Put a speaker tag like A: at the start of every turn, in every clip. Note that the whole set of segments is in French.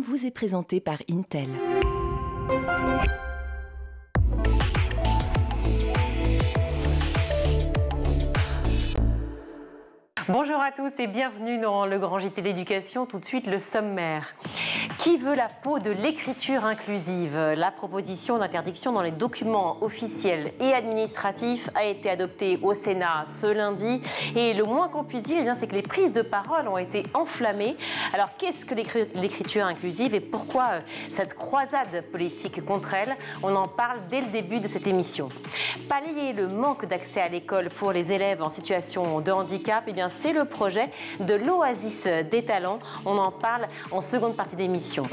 A: Vous est présenté par Intel.
B: Bonjour à tous et bienvenue dans le Grand JT d'éducation. Tout de suite, le sommaire. Qui veut la peau de l'écriture inclusive? La proposition d'interdiction dans les documents officiels et administratifs a été adoptée au Sénat ce lundi. Et le moins qu'on puisse dire, c'est que les prises de parole ont été enflammées. Alors, qu'est-ce que l'écriture inclusive et pourquoi cette croisade politique contre elle? On en parle dès le début de cette émission. Pallier le manque d'accès à l'école pour les élèves en situation de handicap, c'est le projet de l'Oasis des talents. On en parle en seconde partie d'émission.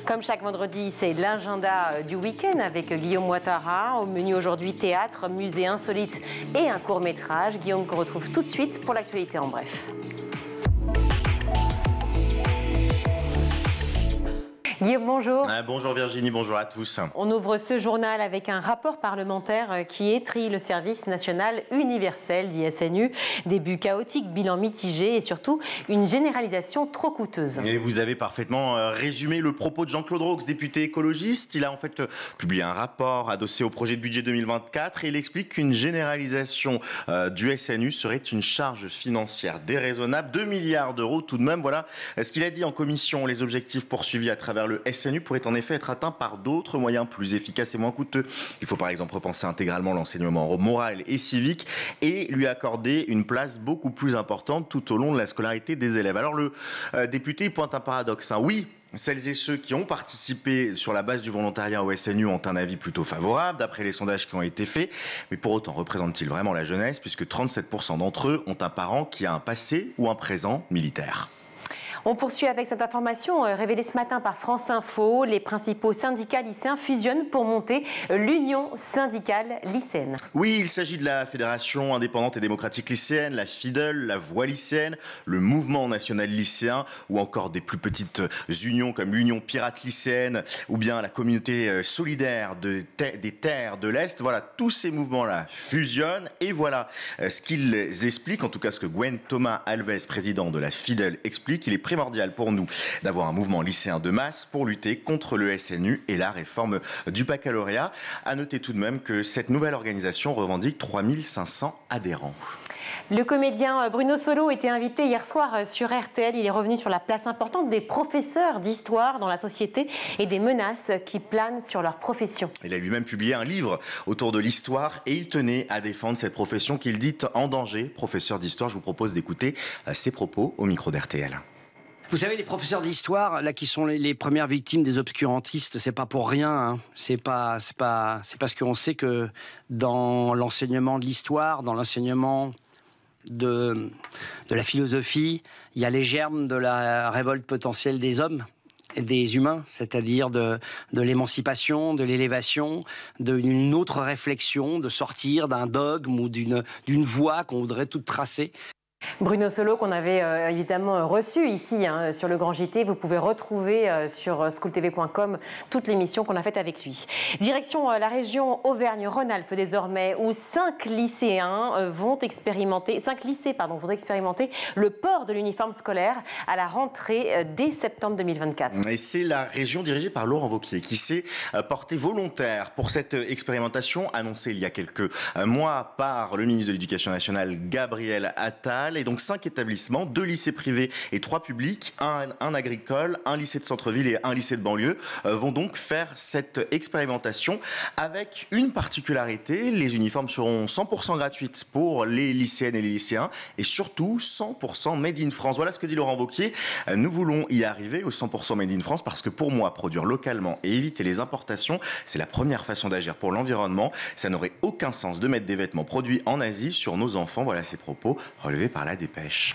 B: Comme chaque vendredi, c'est l'agenda du week-end avec Guillaume Ouattara. Au menu aujourd'hui, théâtre, musée insolite et un court-métrage. Guillaume qu'on retrouve tout de suite pour l'actualité en bref. Guillaume, bonjour.
C: Bonjour Virginie, bonjour à tous.
B: On ouvre ce journal avec un rapport parlementaire qui étrille le service national universel, dit SNU. Début chaotique, bilan mitigé et surtout une généralisation trop coûteuse.
C: Et vous avez parfaitement résumé le propos de Jean-Claude Rox, député écologiste. Il a en fait publié un rapport adossé au projet de budget 2024 et il explique qu'une généralisation du SNU serait une charge financière déraisonnable, 2 milliards d'euros tout de même. Voilà ce qu'il a dit en commission. Les objectifs poursuivis à travers le SNU pourrait en effet être atteint par d'autres moyens plus efficaces et moins coûteux. Il faut par exemple repenser intégralement l'enseignement moral et civique et lui accorder une place beaucoup plus importante tout au long de la scolarité des élèves. Alors le député pointe un paradoxe. Oui, celles et ceux qui ont participé sur la base du volontariat au SNU ont un avis plutôt favorable, d'après les sondages qui ont été faits. Mais pour autant, représentent-ils vraiment la jeunesse, puisque 37% d'entre eux ont un parent qui a un passé ou un présent militaire.
B: On poursuit avec cette information révélée ce matin par France Info. Les principaux syndicats lycéens fusionnent pour monter l'Union syndicale lycéenne.
C: Oui, il s'agit de la Fédération indépendante et démocratique lycéenne, la FIDEL, la Voix lycéenne, le Mouvement national lycéen ou encore des plus petites unions comme l'Union pirate lycéenne ou bien la communauté solidaire des terres de l'Est. Voilà, tous ces mouvements-là fusionnent et voilà ce qu'ils expliquent, en tout cas ce que Gwen Thomas Alves, président de la FIDEL, explique. Il est primordial pour nous d'avoir un mouvement lycéen de masse pour lutter contre le SNU et la réforme du baccalauréat. À noter tout de même que cette nouvelle organisation revendique 3500 adhérents.
B: Le comédien Bruno Solo était invité hier soir sur RTL. Il est revenu sur la place importante des professeurs d'histoire dans la société et des menaces qui planent sur leur profession.
C: Il a lui-même publié un livre autour de l'histoire et il tenait à défendre cette profession qu'il dit en danger. Professeur d'histoire, je vous propose d'écouter ses propos au micro d'RTL.
D: Vous savez, les professeurs d'histoire, là, qui sont les premières victimes des obscurantistes, c'est pas pour rien, hein. C'est parce qu'on sait que dans l'enseignement de l'histoire, dans l'enseignement de la philosophie, il y a les germes de la révolte potentielle des hommes, des humains, c'est-à-dire de l'émancipation, de l'élévation, d'une autre réflexion, de sortir d'un dogme ou d'une voie qu'on voudrait toute tracer.
B: Bruno Solo, qu'on avait évidemment reçu ici sur le Grand JT. Vous pouvez retrouver sur schooltv.com toute l'émission qu'on a faite avec lui. Direction la région Auvergne-Rhône-Alpes désormais, où 5 lycées vont expérimenter le port de l'uniforme scolaire à la rentrée dès septembre 2024.
C: Et c'est la région dirigée par Laurent Wauquiez qui s'est portée volontaire pour cette expérimentation annoncée il y a quelques mois par le ministre de l'Éducation nationale Gabriel Attal. Et donc 5 établissements, 2 lycées privés et 3 publics, un agricole, un lycée de centre-ville et un lycée de banlieue vont donc faire cette expérimentation avec une particularité. Les uniformes seront 100% gratuites pour les lycéennes et les lycéens et surtout 100% made in France. Voilà ce que dit Laurent Wauquiez. Nous voulons y arriver au 100% made in France parce que pour moi, produire localement et éviter les importations, c'est la première façon d'agir pour l'environnement. Ça n'aurait aucun sens de mettre des vêtements produits en Asie sur nos enfants. Voilà ces propos relevés par la Dépêche.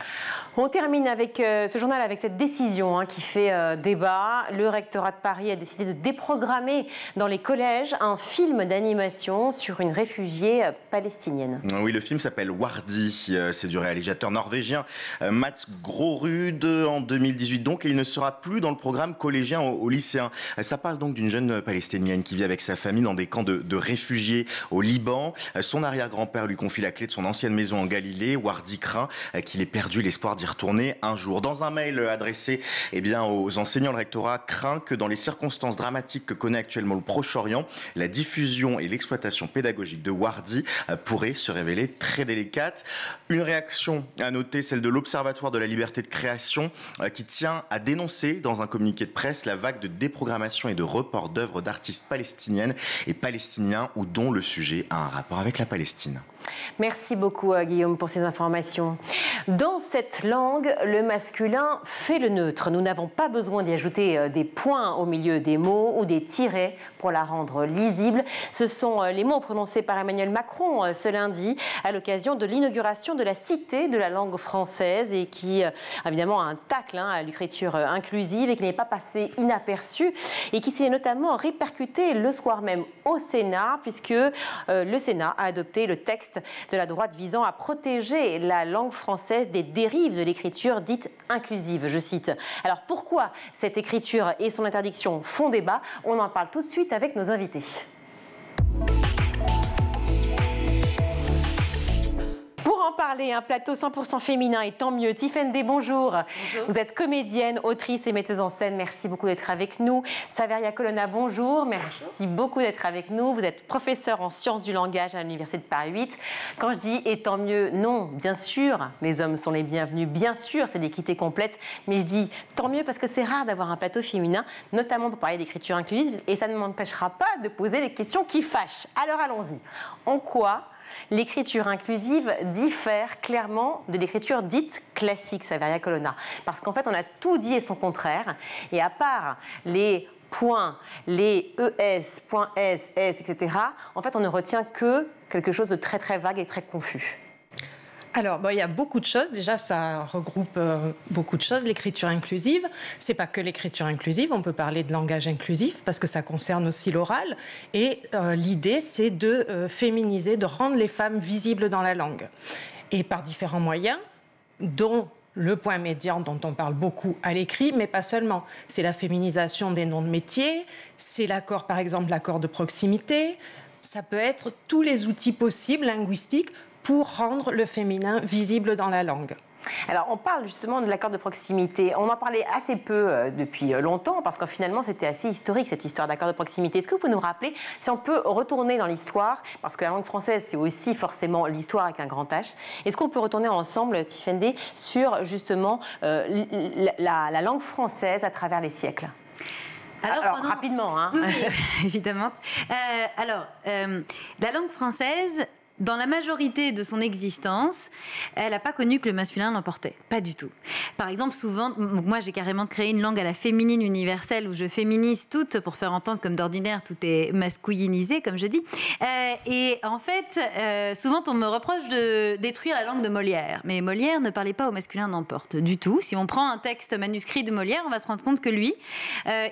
B: On termine avec ce journal avec cette décision qui fait débat. Le rectorat de Paris a décidé de déprogrammer dans les collèges un film d'animation sur une réfugiée palestinienne.
C: Oui, le film s'appelle Wardi. C'est du réalisateur norvégien Mats Grorud en 2018 donc et il ne sera plus dans le programme collégien aux lycéens. Ça parle donc d'une jeune palestinienne qui vit avec sa famille dans des camps de réfugiés au Liban. Son arrière-grand-père lui confie la clé de son ancienne maison en Galilée. Wardi craint qu'il ait perdu l'espoir d'y retourner un jour. Dans un mail adressé aux enseignants, le rectorat craint que dans les circonstances dramatiques que connaît actuellement le Proche-Orient, la diffusion et l'exploitation pédagogique de Wardi pourrait se révéler très délicate. Une réaction à noter, celle de l'Observatoire de la liberté de création, qui tient à dénoncer dans un communiqué de presse la vague de déprogrammation et de report d'œuvres d'artistes palestiniennes et palestiniens ou dont le sujet a un rapport avec la Palestine.
B: Merci beaucoup Guillaume pour ces informations. Dans cette langue, le masculin fait le neutre. Nous n'avons pas besoin d'y ajouter des points au milieu des mots ou des tirets pour la rendre lisible. Ce sont les mots prononcés par Emmanuel Macron ce lundi à l'occasion de l'inauguration de la Cité de la langue française et qui évidemment a un tacle à l'écriture inclusive et qui n'est pas passé inaperçu et qui s'est notamment répercuté le soir même au Sénat puisque le Sénat a adopté le texte de la droite visant à protéger la langue française des dérives de l'écriture dite inclusive, je cite. Alors pourquoi cette écriture et son interdiction font débat? On en parle tout de suite avec nos invités. Pour en parler, un plateau 100% féminin et tant mieux. Tiffaine Dey, bonjour. Bonjour. Vous êtes comédienne, autrice et metteuse en scène. Merci beaucoup d'être avec nous. Saveria Colonna, bonjour. Merci beaucoup d'être avec nous. Vous êtes professeure en sciences du langage à l'Université de Paris 8. Quand je dis et tant mieux, non, bien sûr, les hommes sont les bienvenus. Bien sûr, c'est l'équité complète. Mais je dis tant mieux parce que c'est rare d'avoir un plateau féminin, notamment pour parler d'écriture inclusive. Et ça ne m'empêchera pas de poser les questions qui fâchent. Alors allons-y. En quoi l'écriture inclusive diffère clairement de l'écriture dite classique, Saveria Colonna? Parce qu'en fait, on a tout dit et son contraire. Et à part les points, les ES, point S, S, etc., en fait, on ne retient que quelque chose de très, très vague et très confus.
E: Alors, il y a beaucoup de choses. Déjà, ça regroupe beaucoup de choses. L'écriture inclusive, c'est pas que l'écriture inclusive. On peut parler de langage inclusif parce que ça concerne aussi l'oral. Et l'idée, c'est de féminiser, de rendre les femmes visibles dans la langue. Et par différents moyens, dont le point médian dont on parle beaucoup à l'écrit, mais pas seulement. C'est la féminisation des noms de métiers, c'est l'accord, par exemple, l'accord de proximité. Ça peut être tous les outils possibles linguistiques pour rendre le féminin visible dans la langue.
B: Alors, on parle justement de l'accord de proximité. On en parlait assez peu depuis longtemps, parce que finalement, c'était assez historique, cette histoire d'accord de proximité. Est-ce que vous pouvez nous rappeler, si on peut retourner dans l'histoire, parce que la langue française, c'est aussi forcément l'histoire avec un grand H, est-ce qu'on peut retourner ensemble, Tiffaine Dey, sur justement la langue française à travers les siècles? Alors rapidement, hein.
F: Oui, évidemment. La langue française, dans la majorité de son existence, elle n'a pas connu que le masculin l'emportait. Pas du tout. Par exemple, souvent, moi j'ai carrément créé une langue à la féminine universelle où je féminise tout pour faire entendre comme d'ordinaire tout est masculinisé, comme je dis. Et en fait, souvent on me reproche de détruire la langue de Molière. Mais Molière ne parlait pas au masculin n'emporte du tout. Si on prend un texte manuscrit de Molière, on va se rendre compte que lui,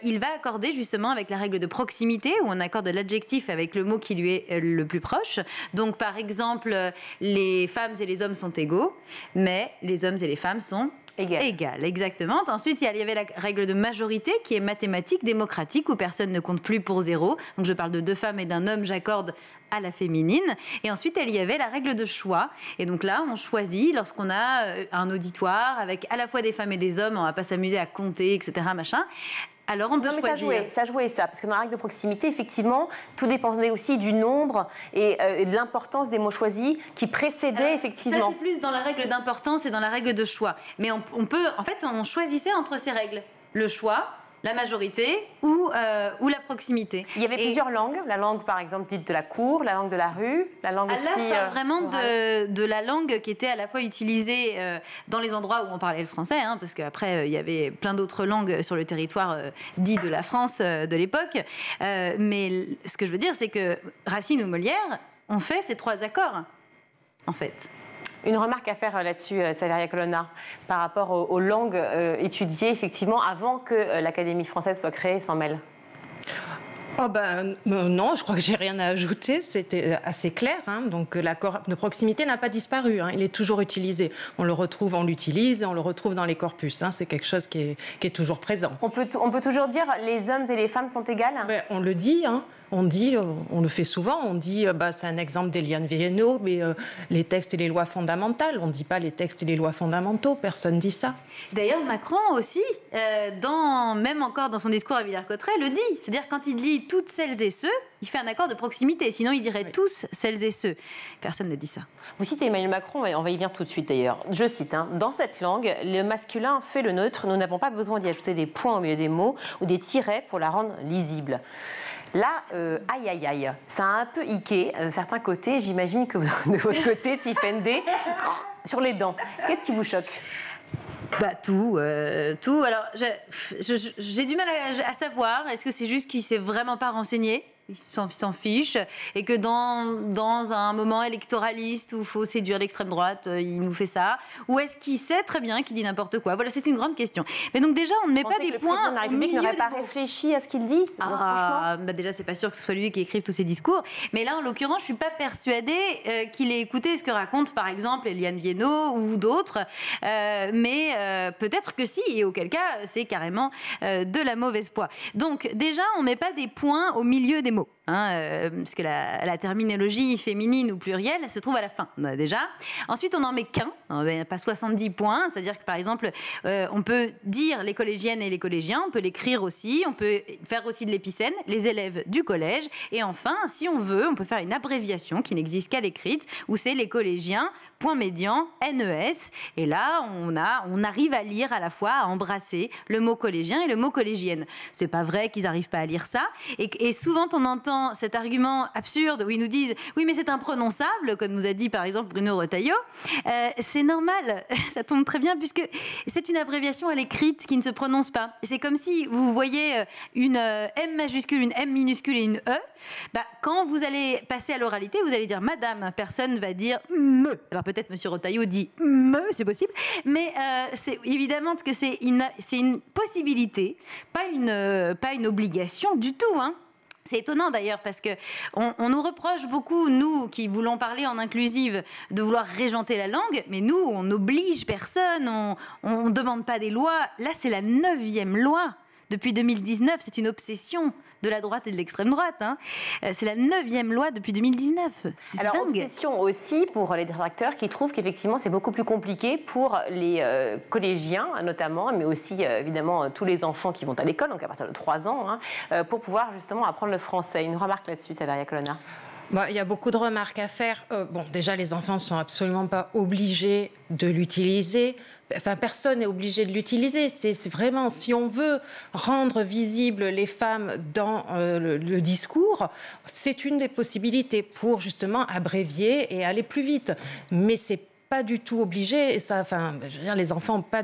F: il va accorder justement avec la règle de proximité où on accorde l'adjectif avec le mot qui lui est le plus proche. Donc par exemple, les femmes et les hommes sont égaux, mais les hommes et les femmes sont égales. Exactement. Ensuite, il y avait la règle de majorité qui est mathématique, démocratique, où personne ne compte plus pour zéro. Donc je parle de deux femmes et d'un homme, j'accorde à la féminine. Et ensuite, il y avait la règle de choix. Et donc là, on choisit lorsqu'on a un auditoire avec à la fois des femmes et des hommes, on ne va pas s'amuser à compter, etc. machin. Alors on peut choisir.
B: Ça jouait ça, parce que dans la règle de proximité, effectivement, tout dépendait aussi du nombre et de l'importance des mots choisis qui précédaient effectivement.
F: Ça c'est plus dans la règle d'importance et dans la règle de choix. Mais on choisissait entre ces règles. Le choix, la majorité ou la proximité.
B: Il y avait plusieurs langues. La langue, par exemple, dite de la cour, la langue de la rue, la langue aussi...
F: Là, je parle vraiment de la langue qui était à la fois utilisée dans les endroits où on parlait le français, hein, parce qu'après, il y avait plein d'autres langues sur le territoire dit de la France de l'époque. Mais ce que je veux dire, c'est que Racine ou Molière ont fait ces trois accords, en fait.
B: Une remarque à faire là-dessus, Saveria Colonna, par rapport aux langues étudiées, effectivement, avant que l'Académie française soit créée, s'en mêle.
E: Oh ben non, je crois que j'ai rien à ajouter. C'était assez clair. Donc l'accord de proximité n'a pas disparu. Il est toujours utilisé. On l'utilise et on le retrouve dans les corpus. C'est quelque chose qui est toujours présent.
B: On peut toujours dire les hommes et les femmes sont égales.
E: On le dit. On le fait souvent, on dit, c'est un exemple d'Eliane Viennot, mais les textes et les lois fondamentales, on ne dit pas les textes et les lois fondamentaux, personne ne dit ça.
F: D'ailleurs, Macron aussi, même encore dans son discours à Villers-Cotterêts, le dit. C'est-à-dire quand il dit toutes celles et ceux, il fait un accord de proximité, sinon il dirait tous celles et ceux. Personne ne dit ça.
B: Vous citez Emmanuel Macron, on va y venir tout de suite d'ailleurs. Je cite, dans cette langue, le masculin fait le neutre, nous n'avons pas besoin d'y ajouter des points au milieu des mots ou des tirets pour la rendre lisible. Là, aïe, aïe, aïe, ça a un peu hiqué certains côtés. J'imagine que de votre côté, Tifendé, sur les dents. Qu'est-ce qui vous choque ?
F: Tout. Alors, j'ai du mal à savoir. Est-ce que c'est juste qu'il ne s'est vraiment pas renseigné ? Il s'en fiche, et que dans un moment électoraliste où il faut séduire l'extrême droite, il nous fait ça. Ou est-ce qu'il sait très bien qu'il dit n'importe quoi? Voilà, c'est une grande question. Mais donc déjà, on ne met pas des points.
B: Le président de la République n'aurait pas réfléchi à ce qu'il dit?
F: Déjà, c'est pas sûr que ce soit lui qui écrive tous ses discours. Mais là, en l'occurrence, je suis pas persuadée qu'il ait écouté ce que raconte, par exemple, Eliane Viennot ou d'autres. Mais peut-être que si, et auquel cas, c'est carrément de la mauvaise foi. Donc déjà, on met pas des points au milieu des mots. Parce que la terminologie féminine ou plurielle se trouve à la fin, déjà. Ensuite, on n'en met qu'un, pas 70 points, c'est-à-dire que, par exemple, on peut dire les collégiennes et les collégiens, on peut l'écrire aussi, on peut faire aussi de l'épicène, les élèves du collège, et enfin, si on veut, on peut faire une abréviation qui n'existe qu'à l'écrite, où c'est les collégiens, point médian, NES, et là, on arrive à lire à la fois, à embrasser le mot collégien et le mot collégienne. C'est pas vrai qu'ils n'arrivent pas à lire ça, et souvent, on entend cet argument absurde où ils nous disent « oui, mais c'est imprononçable », comme nous a dit par exemple Bruno Retailleau. C'est normal, ça tombe très bien, puisque c'est une abréviation à l'écrite qui ne se prononce pas. C'est comme si vous voyez une M majuscule, une M minuscule et une E. Quand vous allez passer à l'oralité, vous allez dire « madame », personne va dire « me ». Alors peut-être monsieur Retailleau dit « me », c'est possible, mais c'est évidemment que c'est une possibilité, pas une obligation du tout, C'est étonnant d'ailleurs parce qu'on nous reproche beaucoup, nous qui voulons parler en inclusive, de vouloir régenter la langue, mais nous, on n'oblige personne, on ne demande pas des lois. Là, c'est la 9e loi. Depuis 2019, c'est une obsession de la droite et de l'extrême droite. C'est la 9e loi depuis 2019. C'est dingue.
B: Obsession aussi pour les détracteurs qui trouvent qu'effectivement c'est beaucoup plus compliqué pour les collégiens notamment, mais aussi évidemment tous les enfants qui vont à l'école, donc à partir de 3 ans, pour pouvoir justement apprendre le français. Une remarque là-dessus, Saveria Colonna?
E: Il y a beaucoup de remarques à faire. Déjà, les enfants ne sont absolument pas obligés de l'utiliser. Enfin, personne n'est obligé de l'utiliser. C'est vraiment, si on veut rendre visibles les femmes dans le discours, c'est une des possibilités pour justement abrévier et aller plus vite. Mais c'est pas du tout obligé. Et ça, je veux dire, les enfants n'ont pas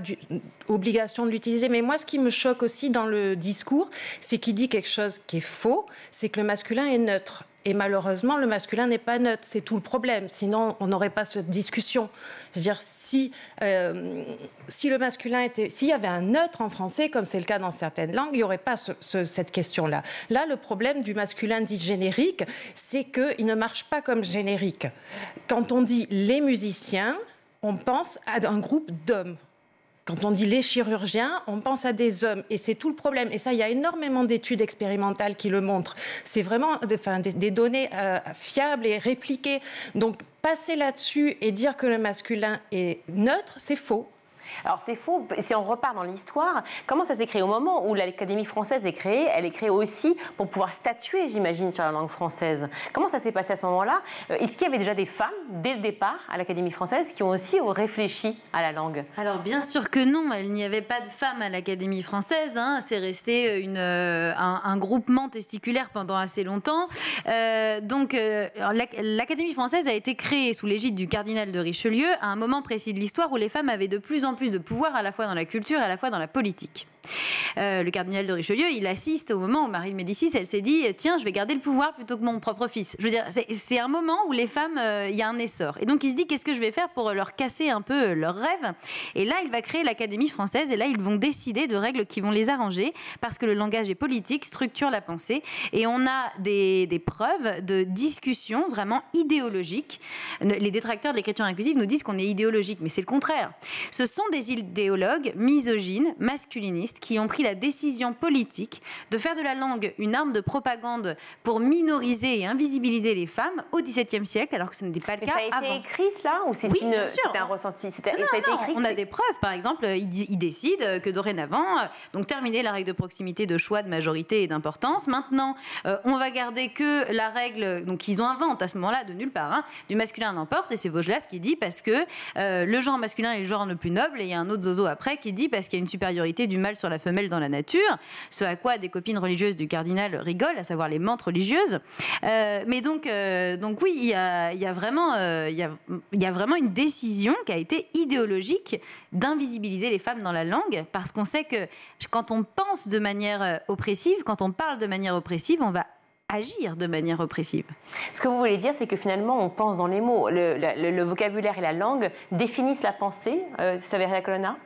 E: obligation de l'utiliser. Mais moi, ce qui me choque aussi dans le discours, c'est qu'il dit quelque chose qui est faux, c'est que le masculin est neutre. Et malheureusement, le masculin n'est pas neutre. C'est tout le problème. Sinon, on n'aurait pas cette discussion. Je veux dire, si le masculin s'il y avait un neutre en français, comme c'est le cas dans certaines langues, il n'y aurait pas cette question-là. Là, le problème du masculin dit générique, c'est qu'il ne marche pas comme générique. Quand on dit les musiciens, on pense à un groupe d'hommes. Quand on dit les chirurgiens, on pense à des hommes. Et c'est tout le problème. Et ça, il y a énormément d'études expérimentales qui le montrent. C'est vraiment des données fiables et répliquées. Donc, passer là-dessus et dire que le masculin est neutre, c'est faux.
B: Alors c'est faux, si on repart dans l'histoire, comment ça s'est créé? Au moment où l'Académie française est créée, elle est créée aussi pour pouvoir statuer, j'imagine, sur la langue française. Comment ça s'est passé à ce moment-là? Est-ce qu'il y avait déjà des femmes, dès le départ, à l'Académie française, qui ont aussi réfléchi à la langue?
F: Alors bien sûr que non, il n'y avait pas de femmes à l'Académie française, c'est resté un groupement testiculaire pendant assez longtemps. L'Académie française a été créée sous l'égide du cardinal de Richelieu à un moment précis de l'histoire où les femmes avaient de plus en plus de pouvoir à la fois dans la culture et à la fois dans la politique. Le cardinal de Richelieu, il assiste au moment où Marie de Médicis, elle s'est dit, tiens, je vais garder le pouvoir plutôt que mon propre fils. Je veux dire, c'est un moment où les femmes, il y a un essor. Et donc, il se dit, qu'est-ce que je vais faire pour leur casser un peu leurs rêves? Et là, il va créer l'Académie française, et là, ils vont décider de règles qui vont les arranger, parce que le langage est politique, structure la pensée, et on a des preuves de discussion vraiment idéologiques. Les détracteurs de l'écriture inclusive nous disent qu'on est idéologique, mais c'est le contraire. Ce sont des idéologues misogynes, masculinistes, qui ont pris la décision politique de faire de la langue une arme de propagande pour minoriser et invisibiliser les femmes au XVIIe siècle, alors que ce n'était pas le cas avant.
B: Ça a été écrit, cela, ou c'était un ressenti? Ça a été écrit,
F: on a des preuves. Par exemple, ils décident que dorénavant, donc terminer la règle de proximité, de choix, de majorité et d'importance. Maintenant, on va garder que la règle, donc ils ont inventé à ce moment-là de nulle part, du masculin l'emporte, et c'est Vaugelas qui dit parce que le genre masculin est le genre le plus noble, et il y a un autre zozo après qui dit parce qu'il y a une supériorité du mâle sur la femelle dans la nature, ce à quoi des copines religieuses du cardinal rigolent, à savoir les mantes religieuses. Mais donc oui, il y a vraiment une décision qui a été idéologique d'invisibiliser les femmes dans la langue, parce qu'on sait que quand on pense de manière oppressive, quand on parle de manière oppressive, on va agir de manière oppressive.
B: Ce que vous voulez dire, c'est que finalement, on pense dans les mots. Le vocabulaire et la langue définissent la pensée, Saveria Colonna?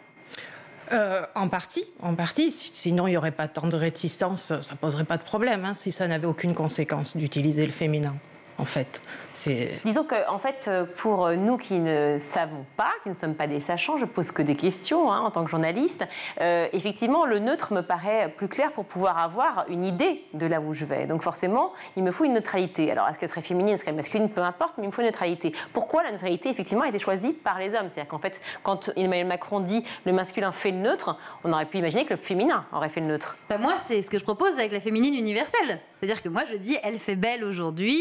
E: En partie. Sinon, il n'y aurait pas tant de réticence, ça ne poserait pas de problème, si ça n'avait aucune conséquence d'utiliser le féminin. En fait,
B: disons que, en fait, pour nous qui ne savons pas, qui ne sommes pas des sachants, je pose que des questions en tant que journaliste. Effectivement, le neutre me paraît plus clair pour pouvoir avoir une idée de là où je vais. Donc forcément, il me faut une neutralité. Alors, est-ce qu'elle serait féminine, est-ce qu'elle serait masculine, peu importe, mais il me faut une neutralité. Pourquoi la neutralité, effectivement, a été choisie par les hommes? C'est-à-dire qu'en fait, quand Emmanuel Macron dit le masculin fait le neutre, on aurait pu imaginer que le féminin aurait fait le neutre.
F: Moi, c'est ce que je propose avec la féminine universelle. C'est-à-dire que moi, je dis elle fait belle aujourd'hui.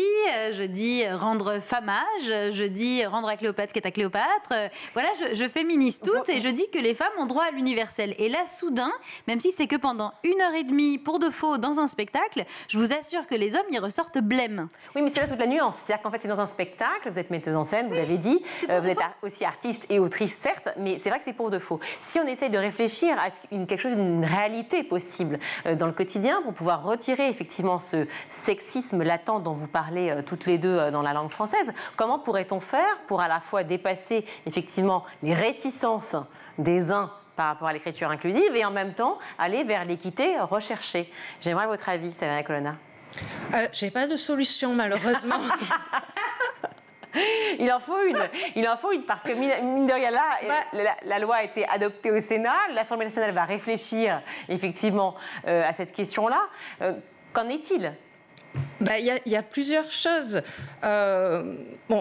F: Je dis rendre famage, je dis rendre à Cléopâtre ce qui est à Cléopâtre. Voilà, je féminise toutes et je dis que les femmes ont droit à l'universel. Et là, soudain, même si c'est que pendant 1h30 pour de faux dans un spectacle, je vous assure que les hommes y ressortent blêmes.
B: Oui, mais c'est là toute la nuance. C'est-à-dire qu'en fait, c'est dans un spectacle, vous êtes metteuse en scène, vous l'avez dit, vous êtes aussi artiste et autrice, certes, mais c'est vrai que c'est pour de faux. Si on essaye de réfléchir à quelque chose d'une réalité possible dans le quotidien, pour pouvoir retirer effectivement ce sexisme latent dont vous parlez toutes les deux dans la langue française, comment pourrait-on faire pour à la fois dépasser effectivement les réticences des uns par rapport à l'écriture inclusive et en même temps aller vers l'équité recherchée? J'aimerais votre avis, Saveria Colonna.
E: J'ai pas de solution, malheureusement.
B: Il en faut une, parce que mine de rien, là, la loi a été adoptée au Sénat, l'Assemblée nationale va réfléchir effectivement à cette question-là. Qu'en est-il?
E: Il y a plusieurs choses.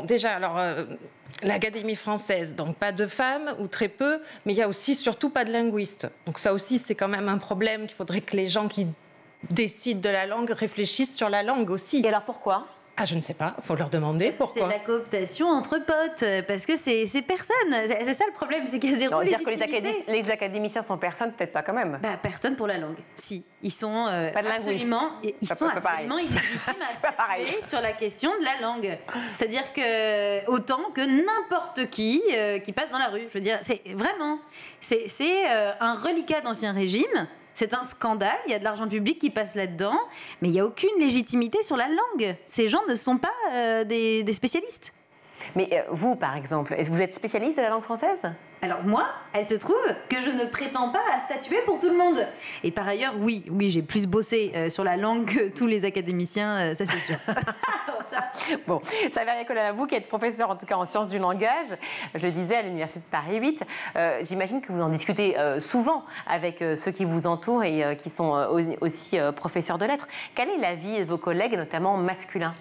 E: Déjà, alors, l'Académie française, donc pas de femmes ou très peu, mais il y a aussi surtout pas de linguistes. Donc ça aussi, c'est quand même un problème qu'il faudrait que les gens qui décident de la langue réfléchissent sur la langue aussi.
B: Et alors pourquoi ?
E: Je ne sais pas, il faut leur demander pourquoi.
F: C'est de la cooptation entre potes, parce que c'est personne. C'est ça le problème, c'est qu'il y a zéro légitimité.
B: Dire que les académiciens sont personne, peut-être pas quand même.
F: Personne pour la langue. Si, ils sont absolument illégitimes à statuer sur la question de la langue. C'est-à-dire que autant que n'importe qui passe dans la rue. Je veux dire, c'est vraiment, c'est un reliquat d'Ancien Régime. C'est un scandale, il y a de l'argent public qui passe là-dedans, mais il n'y a aucune légitimité sur la langue. Ces gens ne sont pas des spécialistes.
B: Mais vous, par exemple, est-ce que vous êtes spécialiste de la langue française ?
F: Alors moi, elle se trouve que je ne prétends pas à statuer pour tout le monde. Et par ailleurs, oui, j'ai plus bossé sur la langue que tous les académiciens, ça c'est sûr.
B: Bon, Saveria Colonna, vous qui êtes professeur en tout cas en sciences du langage, je le disais à l'Université de Paris 8, j'imagine que vous en discutez souvent avec ceux qui vous entourent et qui sont aussi professeurs de lettres. Quel est l'avis de vos collègues, notamment masculins ?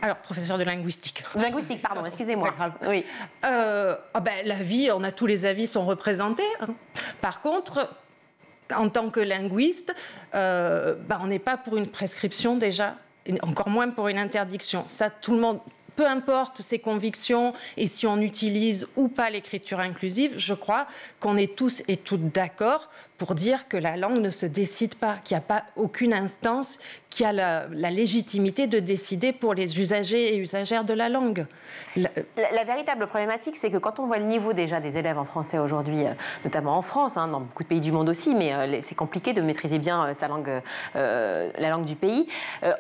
E: Alors, professeur de linguistique.
B: Linguistique, pardon, excusez-moi. Oui.
E: La vie, tous les avis sont représentés. Par contre, en tant que linguiste, on n'est pas pour une prescription déjà, et encore moins pour une interdiction. Ça, tout le monde, peu importe ses convictions et si on utilise ou pas l'écriture inclusive, je crois qu'on est tous et toutes d'accord pour dire que la langue ne se décide pas, qu'il n'y a pas aucune instance qui a la légitimité de décider pour les usagers et usagères de la langue.
B: La véritable problématique, c'est que quand on voit le niveau déjà des élèves en français aujourd'hui, notamment en France, dans beaucoup de pays du monde aussi, mais c'est compliqué de maîtriser bien sa langue, la langue du pays.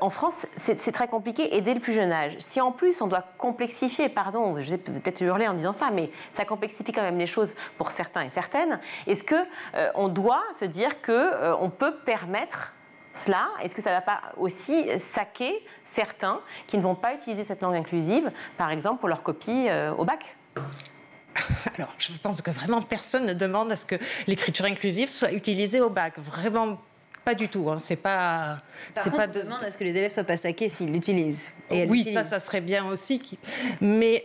B: En France, c'est très compliqué et dès le plus jeune âge. Si en plus on doit complexifier, pardon, je vais peut-être hurler en disant ça, mais ça complexifie quand même les choses pour certains et certaines, est-ce qu'on doit se dire qu'on peut permettre cela? Est-ce que ça ne va pas aussi saquer certains qui ne vont pas utiliser cette langue inclusive, par exemple pour leur copie au bac?
E: Alors, je pense que vraiment personne ne demande à ce que l'écriture inclusive soit utilisée au bac. Vraiment pas du tout. C'est pas.
F: Par contre, on demande à ce que les élèves ne soient pas saqués s'ils l'utilisent.
E: Oui, ça serait bien aussi. Mais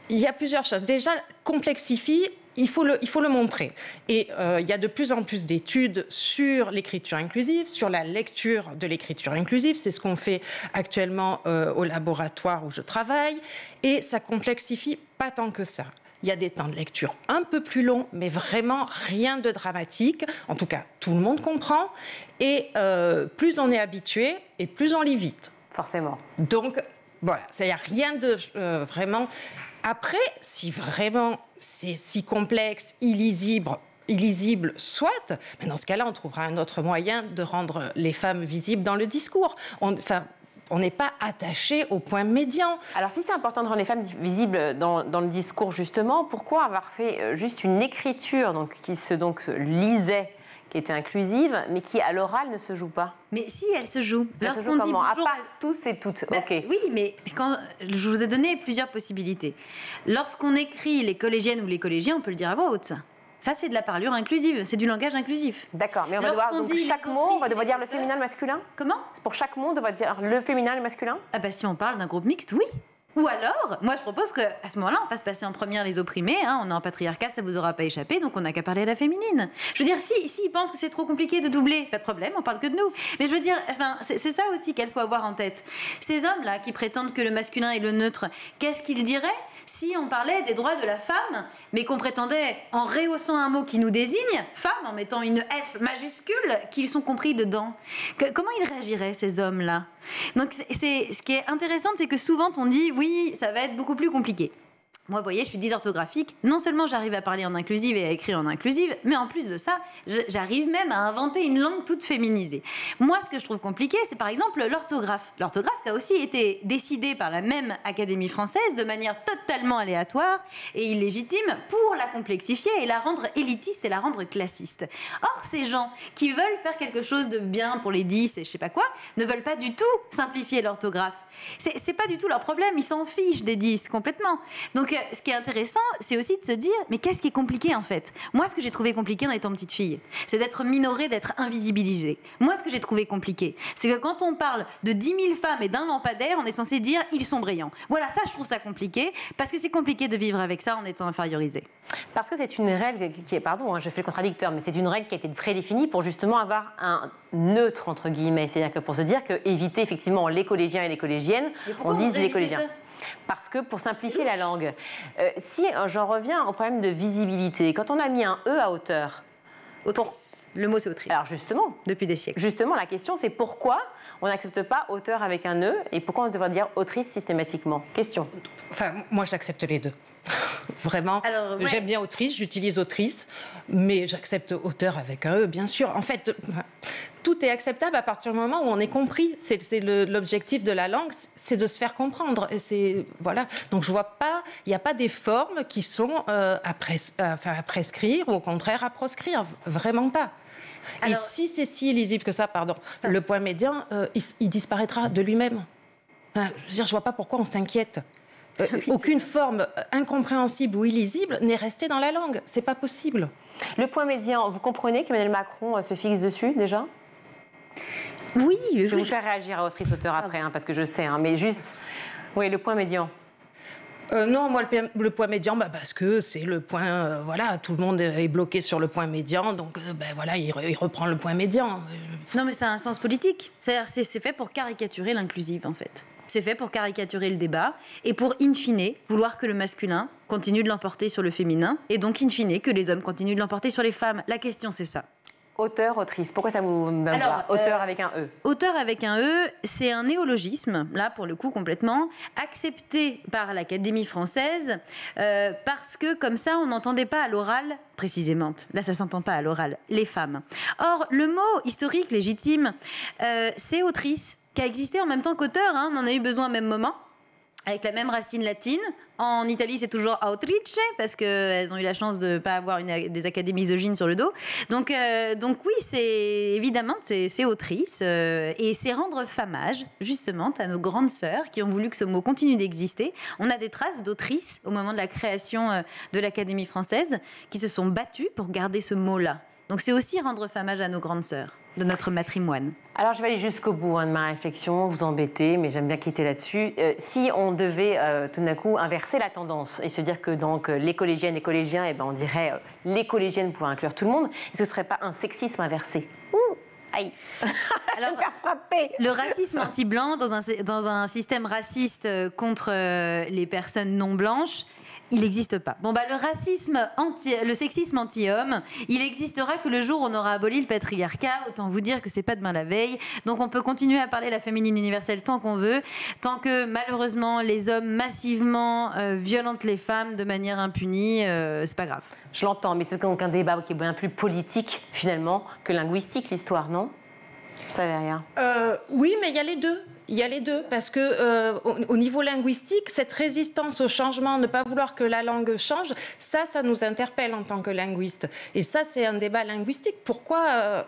E: il y a plusieurs choses. Déjà, complexifie. Il faut le montrer. Et il y a de plus en plus d'études sur l'écriture inclusive, sur la lecture de l'écriture inclusive. C'est ce qu'on fait actuellement au laboratoire où je travaille. Et ça complexifie pas tant que ça. Il y a des temps de lecture un peu plus longs, mais vraiment rien de dramatique. En tout cas, tout le monde comprend. Et plus on est habitué, et plus on lit vite.
B: Forcément.
E: Donc, voilà, il n'y a rien de vraiment... Après, si vraiment c'est si complexe, illisible, soit, mais dans ce cas-là, on trouvera un autre moyen de rendre les femmes visibles dans le discours. On n'est pas attaché au point médian.
B: Alors si c'est important de rendre les femmes visibles dans le discours, justement, pourquoi avoir fait juste une écriture qui se lisait, qui était inclusive, mais qui à l'oral ne se joue pas?
F: Mais si, elle se joue.
B: Lorsqu'on dit bonjour, à part tous et toutes. Ok.
F: Oui, mais je vous ai donné plusieurs possibilités. Lorsqu'on écrit les collégiennes ou les collégiens, on peut le dire à voix haute. Ça, c'est de la parlure inclusive, c'est du langage inclusif.
B: D'accord, mais on va devoir, donc chaque mot, on va devoir dire le féminin, le masculin?
F: Comment?
B: Pour chaque mot, on doit dire le féminin, le masculin?
F: Ah bah si on parle d'un groupe mixte, oui. Ou alors, moi je propose qu'à ce moment-là, on fasse passer en première les opprimés. On est en patriarcat, ça vous aura pas échappé, donc on n'a qu'à parler à la féminine. Je veux dire, s'ils pensent que c'est trop compliqué de doubler, pas de problème, on parle que de nous. Mais je veux dire, c'est ça aussi qu'il faut avoir en tête. Ces hommes-là qui prétendent que le masculin est le neutre, qu'est-ce qu'ils diraient si on parlait des droits de la femme, mais qu'on prétendait, en rehaussant un mot qui nous désigne, femme, en mettant une F majuscule, qu'ils sont compris dedans? Comment ils réagiraient, ces hommes-là? Donc, ce qui est intéressant, c'est que souvent on dit oui, ça va être beaucoup plus compliqué. Moi, vous voyez, je suis dysorthographique. Non seulement j'arrive à parler en inclusive et à écrire en inclusive, mais en plus de ça, j'arrive même à inventer une langue toute féminisée. Moi, ce que je trouve compliqué, c'est par exemple l'orthographe. L'orthographe a aussi été décidée par la même Académie française de manière totalement aléatoire et illégitime pour la complexifier et la rendre élitiste et la rendre classiste. Or, ces gens qui veulent faire quelque chose de bien pour les 10 et je sais pas quoi, ne veulent pas du tout simplifier l'orthographe. C'est pas du tout leur problème, ils s'en fichent des 10 complètement. Donc, ce qui est intéressant, c'est aussi de se dire, mais qu'est-ce qui est compliqué en fait? Moi, ce que j'ai trouvé compliqué en étant petite fille, c'est d'être minorée, d'être invisibilisée. Moi, ce que j'ai trouvé compliqué, c'est que quand on parle de 10 000 femmes et d'un lampadaire, on est censé dire, ils sont brillants. Voilà, ça, je trouve ça compliqué, parce que c'est compliqué de vivre avec ça en étant infériorisé.
B: Parce que c'est une règle qui est, pardon, je fais le contradicteur, mais c'est une règle qui a été prédéfinie pour justement avoir un neutre, entre guillemets. C'est-à-dire que pour se dire que éviter effectivement les collégiens et les collégiennes, on dise les collégiens. Parce que pour simplifier la langue, si j'en reviens au problème de visibilité, quand on a mis un E à hauteur,
F: autrice. Le mot c'est autrice.
B: Alors justement,
F: depuis des siècles.
B: Justement, la question c'est pourquoi on n'accepte pas auteur avec un E et pourquoi on devrait dire autrice systématiquement? Question.
E: Enfin, moi j'accepte les deux. Vraiment,
F: alors, ouais.
E: J'aime bien autrice, j'utilise autrice, mais j'accepte auteur avec un E, bien sûr. En fait, tout est acceptable à partir du moment où on est compris. C'est l'objectif de la langue, c'est de se faire comprendre. Et voilà. Donc je vois pas, il n'y a pas des formes qui sont à prescrire ou au contraire à proscrire. Vraiment pas. Alors, et si c'est si illisible que ça, le point médian, il disparaîtra de lui-même. Je veux dire, je vois pas pourquoi on s'inquiète. Aucune forme incompréhensible ou illisible n'est restée dans la langue. C'est pas possible.
B: Le point médian, vous comprenez qu'Emmanuel Macron se fixe dessus déjà?
F: Oui.
B: Je vais vous faire réagir à autrice-auteur après, parce que je sais, mais juste... Oui, le point médian.
E: Non, moi, le point médian, parce que c'est le point... voilà, tout le monde est bloqué sur le point médian, donc voilà, il reprend le point médian.
F: Non, mais ça a un sens politique. C'est fait pour caricaturer l'inclusive, en fait. C'est fait pour caricaturer le débat et pour, in fine, vouloir que le masculin continuent de l'emporter sur le féminin, et donc, in fine, que les hommes continuent de l'emporter sur les femmes. La question, c'est ça.
B: Auteur, autrice, pourquoi ça vous donne pas auteur avec un E?
F: Auteur avec un E, c'est un néologisme, là pour le coup complètement, accepté par l'Académie française, parce que comme ça on n'entendait pas à l'oral, précisément, là ça s'entend pas à l'oral, les femmes. Or le mot historique légitime, c'est autrice, qui a existé en même temps qu'auteur, hein, on en a eu besoin au même moment, avec la même racine latine. En Italie, c'est toujours autrice, parce qu'elles ont eu la chance de ne pas avoir des académies misogynes sur le dos. Donc oui, c'est évidemment, c'est autrice. Et c'est rendre hommage, justement, à nos grandes sœurs qui ont voulu que ce mot continue d'exister. On a des traces d'autrices au moment de la création de l'Académie française qui se sont battues pour garder ce mot-là. Donc c'est aussi rendre hommage à nos grandes sœurs de notre matrimoine.
B: Alors, je vais aller jusqu'au bout de ma réflexion, vous embêter, mais j'aime bien quitter là-dessus. Si on devait tout d'un coup inverser la tendance et se dire que donc les collégiennes et collégiens, on dirait les collégiennes pour inclure tout le monde, ce ne serait pas un sexisme inversé? Aïe.
F: Alors,
B: me faire frapper.
F: Le racisme anti-blanc dans un système raciste contre les personnes non blanches, il n'existe pas. Le sexisme anti-homme, il n'existera que le jour où on aura aboli le patriarcat. Autant vous dire que c'est pas demain la veille. Donc on peut continuer à parler de la féminine universelle tant qu'on veut, tant que malheureusement les hommes massivement violentent les femmes de manière impunie, c'est pas grave.
B: Je l'entends, mais c'est donc un débat qui est bien plus politique finalement que linguistique, l'histoire, non? Vous savez rien.
E: Oui, mais il y a les deux. Il y a les deux, parce que au niveau linguistique, cette résistance au changement, ne pas vouloir que la langue change, ça nous interpelle en tant que linguistes. Et ça, c'est un débat linguistique. Pourquoi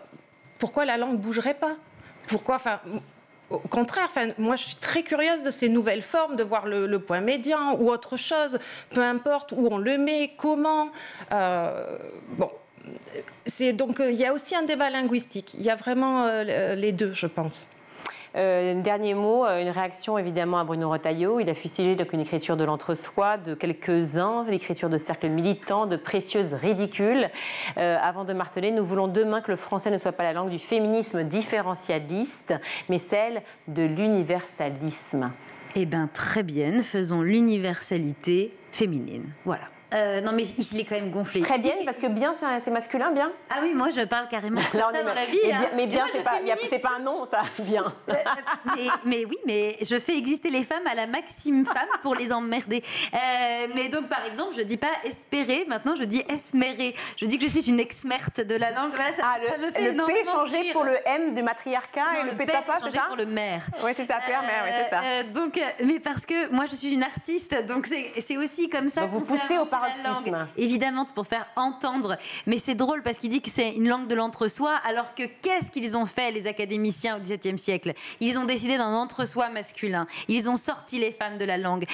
E: la langue ne bougerait pas? Au contraire, moi, je suis très curieuse de ces nouvelles formes, de voir le point médian ou autre chose, peu importe où on le met, comment. Donc, il y a aussi un débat linguistique. Il y a vraiment les deux, je pense.
B: Dernier mot, une réaction évidemment à Bruno Retailleau. Il a fustigé donc une écriture de l'entre-soi de quelques-uns, l'écriture de cercles militants, de précieuses ridicules. Avant de marteler, nous voulons demain que le français ne soit pas la langue du féminisme différentialiste, mais celle de l'universalisme.
F: Eh bien, très bien, faisons l'universalité féminine. Voilà. Non, mais il est quand même gonflé.
B: Très bien, parce que bien, c'est masculin, bien.
F: Ah oui, moi je parle carrément comme ça dans la vie.
B: Mais bien, c'est pas un nom, ça, bien.
F: Mais oui, mais je fais exister les femmes à la maxime femme pour les emmerder. Mais donc, par exemple, je dis pas espérer, maintenant je dis esmérer. Je dis que je suis une experte de la langue. Voilà, ça me fait
B: le P changé pour le M du matriarcat et le P de papa, c'est ça?
F: pour le maire.
B: Oui, c'est ça, père, mère, oui, c'est ça.
F: Donc, mais parce que moi je suis une artiste, donc c'est aussi comme ça.
B: Donc vous poussez au paroxysme.
F: Évidemment, pour faire entendre. Mais c'est drôle parce qu'il dit que c'est une langue de l'entre-soi, alors que qu'est-ce qu'ils ont fait, les académiciens au XVIIe siècle? Ils ont décidé d'un entre-soi masculin. Ils ont sorti les femmes de la langue.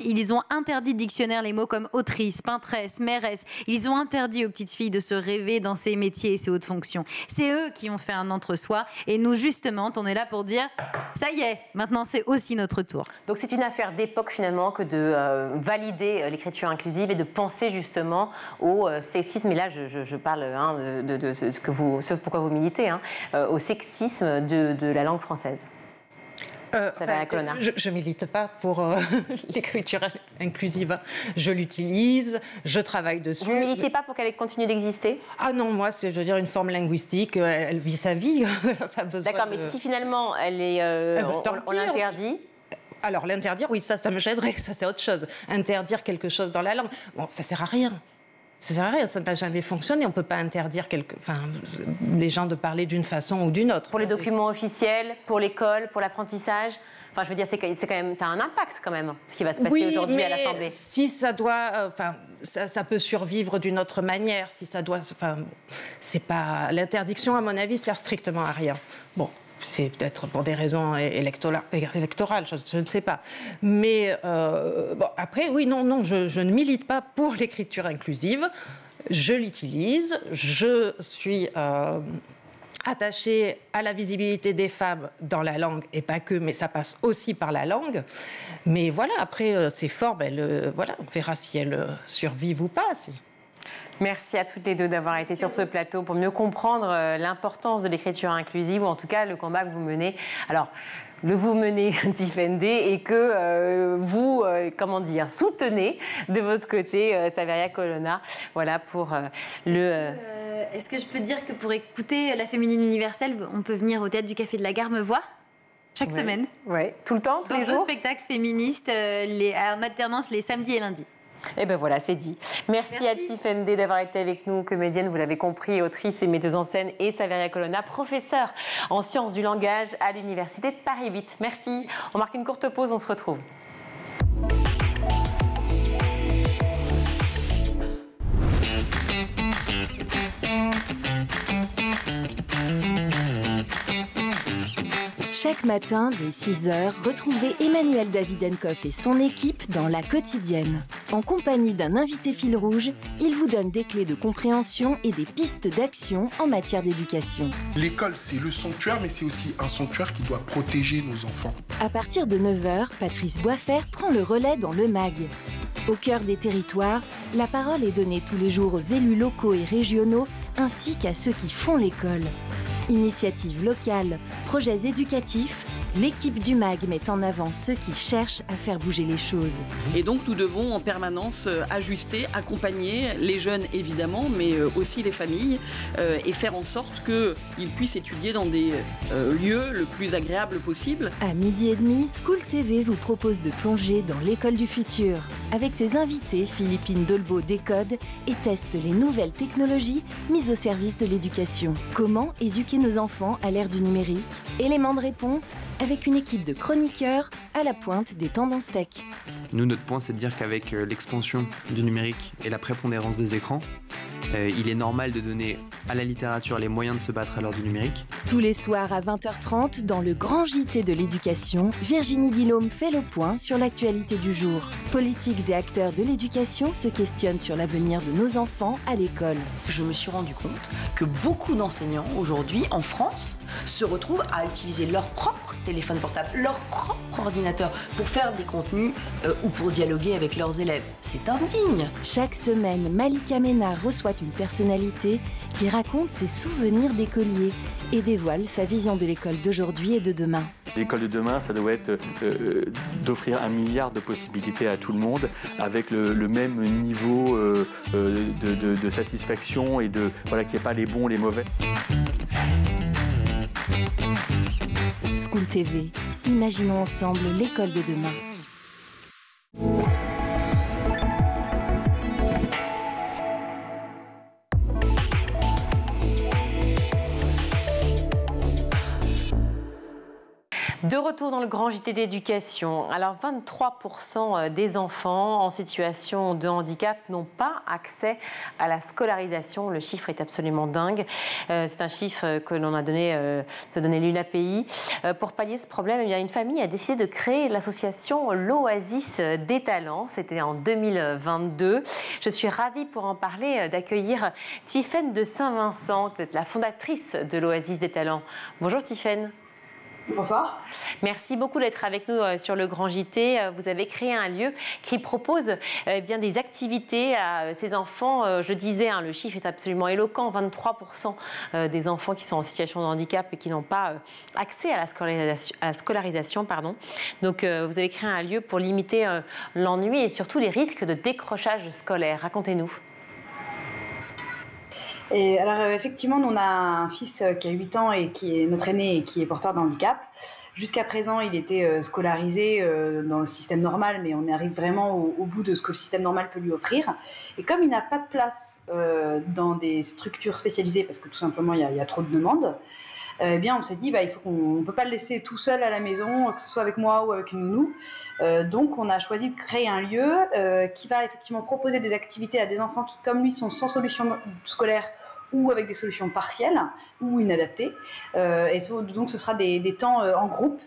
F: Ils ont interdit dictionnaire les mots comme autrice, peintresse, mairesse. Ils ont interdit aux petites filles de se rêver dans ces métiers et ces hautes fonctions. C'est eux qui ont fait un entre-soi. Et nous, justement, on est là pour dire ça y est, maintenant c'est aussi notre tour.
B: Donc c'est une affaire d'époque finalement que de valider l'écriture inclusive et de penser justement au sexisme, et là je parle de ce pourquoi vous militez, au sexisme de la langue française.
E: Je ne milite pas pour l'écriture inclusive. Je l'utilise, je travaille dessus.
B: Vous ne militez pas pour qu'elle continue d'exister?
E: Ah non, moi, c'est une forme linguistique. Elle vit sa vie.
B: D'accord, mais si finalement on l'interdit.
E: Alors, l'interdire, oui, ça me gênerait, ça c'est autre chose. Interdire quelque chose dans la langue, bon, ça sert à rien. Ça sert à rien, ça n'a jamais fonctionné. On ne peut pas interdire les gens de parler d'une façon ou d'une autre.
B: Pour les documents officiels, pour l'école, pour l'apprentissage. Enfin, je veux dire, c'est quand même, ça a un impact quand même, ce qui va se passer aujourd'hui à l'Assemblée.
E: Si ça doit, ça peut survivre d'une autre manière. Si ça doit, c'est pas l'interdiction, à mon avis, sert strictement à rien. Bon. C'est peut-être pour des raisons électorales, je ne sais pas. Mais après, oui, non, je ne milite pas pour l'écriture inclusive. Je l'utilise. Je suis attachée à la visibilité des femmes dans la langue, et pas que, mais ça passe aussi par la langue. Mais voilà, après, ces formes, on verra si elles survivent ou pas.
B: Merci à toutes les deux d'avoir été sur ce plateau pour mieux comprendre l'importance de l'écriture inclusive, ou en tout cas le combat que vous menez. Alors, vous menez, Tiffaine Dey, et que vous, soutenez de votre côté Saveria Colonna. Voilà pour
F: Est-ce que je peux dire que pour écouter La Féminine Universelle, on peut venir au Théâtre du Café de la Gare me voir chaque semaine?
B: Oui, tout le temps, tous les jours.
F: Dans 2 spectacles féministes en alternance les samedis et lundis.
B: Et ben voilà, c'est dit. Merci à Tiffaine Dey d'avoir été avec nous, comédienne, vous l'avez compris, autrice et metteuse en scène, et Saveria Colonna, professeure en sciences du langage à l'Université de Paris 8. Merci. On marque une courte pause, on se retrouve.
A: Chaque matin, dès 6h, retrouvez Emmanuel Davidenkoff et son équipe dans La Quotidienne. En compagnie d'un invité fil rouge, il vous donne des clés de compréhension et des pistes d'action en matière d'éducation.
G: L'école, c'est le sanctuaire, mais c'est aussi un sanctuaire qui doit protéger nos enfants.
A: À partir de 9h, Patrice Boisfer prend le relais dans le MAG. Au cœur des territoires, la parole est donnée tous les jours aux élus locaux et régionaux, ainsi qu'à ceux qui font l'école. Initiatives locales, projets éducatifs, l'équipe du MAG met en avant ceux qui cherchent à faire bouger les choses.
H: Et donc nous devons en permanence ajuster, accompagner les jeunes évidemment, mais aussi les familles, et faire en sorte qu'ils puissent étudier dans des lieux le plus agréables possible.
A: À 12h30, School TV vous propose de plonger dans l'école du futur. Avec ses invités, Philippine Dolbeau décode et teste les nouvelles technologies mises au service de l'éducation. Comment éduquer nos enfants à l'ère du numérique? Élément de réponse avec une équipe de chroniqueurs à la pointe des tendances tech.
I: Nous, notre point, c'est de dire qu'avec l'expansion du numérique et la prépondérance des écrans, il est normal de donner à la littérature les moyens de se battre à l'heure du numérique.
A: Tous les soirs à 20h30, dans le grand JT de l'éducation, Virginie Guillaume fait le point sur l'actualité du jour. Politiques et acteurs de l'éducation se questionnent sur l'avenir de nos enfants à l'école.
J: Je me suis rendu compte que beaucoup d'enseignants aujourd'hui en France se retrouvent à utiliser leur propre téléphone portable, leur propre ordinateur pour faire des contenus ou pour dialoguer avec leurs élèves. C'est indigne.
A: Chaque semaine, Malika Ménard reçoit une personnalité qui raconte ses souvenirs d'écolier et dévoile sa vision de l'école d'aujourd'hui et de demain.
K: L'école de demain, ça doit être d'offrir 1 milliard de possibilités à tout le monde avec le même niveau de satisfaction et qu'il n'y ait pas les bons, les mauvais.
A: School TV, imaginons ensemble l'école de demain.
B: De retour dans le grand JT d'éducation. Alors, 23% des enfants en situation de handicap n'ont pas accès à la scolarisation. Le chiffre est absolument dingue. C'est un chiffre que l'on a donné l'UNAPI. Pour pallier ce problème, eh bien, une famille a décidé de créer l'association l'Oasis des talents. C'était en 2022. Je suis ravie pour en parler d'accueillir Tiffaine de Saint-Vincent, la fondatrice de l'Oasis des talents. Bonjour Tiffaine.
L: Bonsoir.
B: Merci beaucoup d'être avec nous sur le Grand JT. Vous avez créé un lieu qui propose bien des activités à ces enfants. Je disais, le chiffre est absolument éloquent. 23% des enfants qui sont en situation de handicap et qui n'ont pas accès à la scolarisation. Donc, vous avez créé un lieu pour limiter l'ennui et surtout les risques de décrochage scolaire. Racontez-nous.
L: Et alors effectivement, nous, on a un fils qui a 8 ans et qui est notre aîné et qui est porteur de handicap. Jusqu'à présent, il était scolarisé dans le système normal, mais on arrive vraiment au bout de ce que le système normal peut lui offrir. Et comme il n'a pas de place dans des structures spécialisées, parce que tout simplement, il y a trop de demandes, eh bien, on s'est dit, il faut qu'on ne peut pas le laisser tout seul à la maison, que ce soit avec moi ou avec une nounou. Donc, on a choisi de créer un lieu qui va effectivement proposer des activités à des enfants qui, comme lui, sont sans solution scolaire ou avec des solutions partielles ou inadaptées. Et donc, ce sera des temps en groupe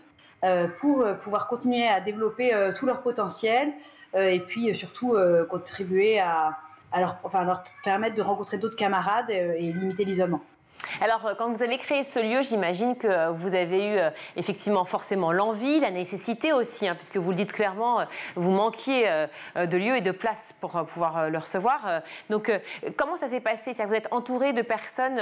L: pour pouvoir continuer à développer tout leur potentiel et puis surtout contribuer à leur permettre de rencontrer d'autres camarades et limiter l'isolement.
B: Alors, quand vous avez créé ce lieu, j'imagine que vous avez eu effectivement forcément l'envie, la nécessité aussi, puisque vous le dites clairement, vous manquiez de lieu et de place pour pouvoir le recevoir. Donc, comment ça s'est passé? C'est-à-dire que vous êtes entouré de personnes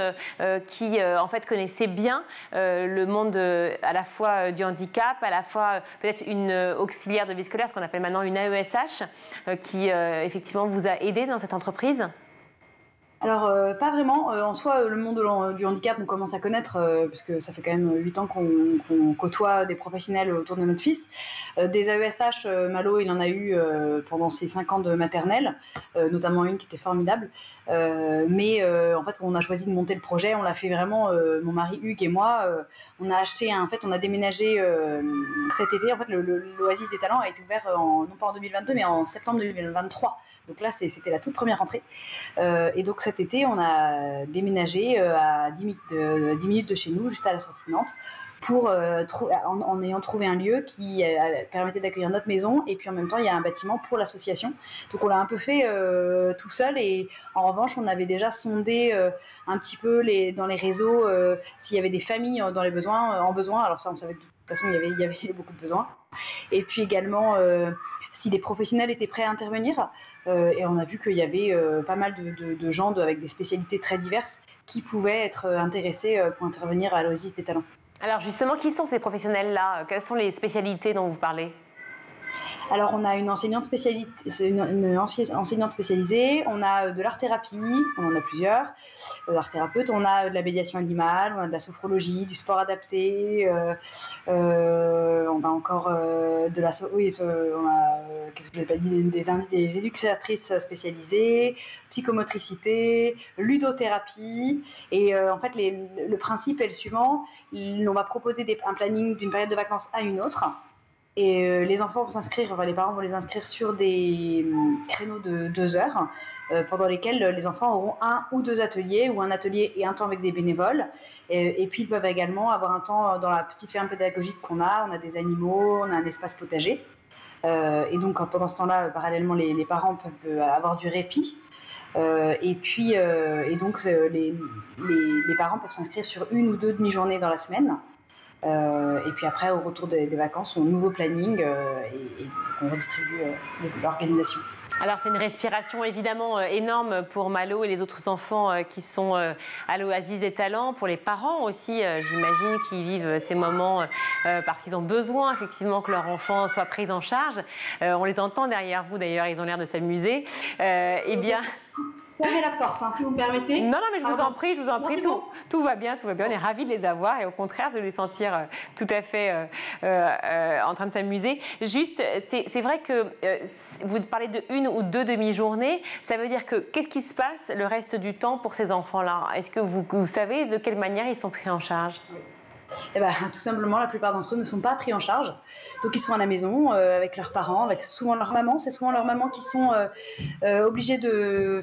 B: qui, en fait, connaissaient bien le monde à la fois du handicap, à la fois peut-être une auxiliaire de vie scolaire, ce qu'on appelle maintenant une AESH, qui, effectivement, vous a aidé dans cette entreprise?
L: Alors, pas vraiment. En soi, le monde du handicap, on commence à connaître, puisque ça fait quand même 8 ans qu'on côtoie des professionnels autour de notre fils. Des AESH, Malo, il en a eu pendant ses 5 ans de maternelle, notamment une qui était formidable. Mais en fait, quand on a choisi de monter le projet, on l'a fait vraiment, mon mari Hugues et moi, on a acheté, on a déménagé cet été. En fait, l'Oasis des Talents a été ouvert, non pas en 2022, mais en septembre 2023. Donc là, c'était la toute première rentrée. Et donc cet été, on a déménagé à 10 minutes de chez nous, juste à la sortie de Nantes, en ayant trouvé un lieu qui permettait d'accueillir notre maison. Et puis en même temps, il y a un bâtiment pour l'association. Donc on l'a un peu fait tout seul. Et en revanche, on avait déjà sondé un petit peu dans les réseaux s'il y avait des familles en besoin. Alors ça, on savait que de toute façon, il y avait beaucoup de besoins. Et puis également, si les professionnels étaient prêts à intervenir. Et on a vu qu'il y avait pas mal de gens avec des spécialités très diverses qui pouvaient être intéressés pour intervenir à l'Oasis des Talents.
B: Alors justement, qui sont ces professionnels-là? Quelles sont les spécialités dont vous parlez?
L: Alors, on a une enseignante spécialisée, on a de l'art-thérapie, on en a plusieurs, l'art-thérapeute, on a de la médiation animale, on a de la sophrologie, du sport adapté, on a encore de la... Oui, on a, qu'est-ce que je n'ai pas dit, des éducatrices spécialisées, psychomotricité, ludothérapie, et en fait, le principe est le suivant, on va proposer un planning d'une période de vacances à une autre. Et les enfants vont s'inscrire, les parents vont les inscrire sur des créneaux de 2 heures pendant lesquels les enfants auront 1 ou 2 ateliers, ou un atelier et un temps avec des bénévoles. Et puis ils peuvent également avoir un temps dans la petite ferme pédagogique qu'on a. On a des animaux, on a un espace potager. Et donc pendant ce temps-là, parallèlement, les parents peuvent avoir du répit. Et donc les parents peuvent s'inscrire sur 1 ou 2 demi-journées dans la semaine. Et puis après, au retour des vacances, on a un nouveau planning et on redistribue l'organisation.
B: Alors c'est une respiration évidemment énorme pour Malo et les autres enfants qui sont à l'Oasis des Talents, pour les parents aussi, j'imagine, qui vivent ces moments parce qu'ils ont besoin effectivement que leur enfant soit pris en charge. On les entend derrière vous d'ailleurs, ils ont l'air de s'amuser. Eh bien...
L: Fermez la porte, si vous me permettez.
B: Non, mais je vous en prie, tout va bien, on est ravis de les avoir et au contraire de les sentir tout à fait en train de s'amuser. Juste, c'est vrai que vous parlez de 1 ou 2 demi-journées, ça veut dire que qu'est-ce qui se passe le reste du temps pour ces enfants-là? Est-ce que vous savez de quelle manière ils sont pris en charge?
L: Tout simplement, la plupart d'entre eux ne sont pas pris en charge. Donc, ils sont à la maison avec leurs parents, avec souvent leur maman. C'est souvent leurs mamans qui sont obligées de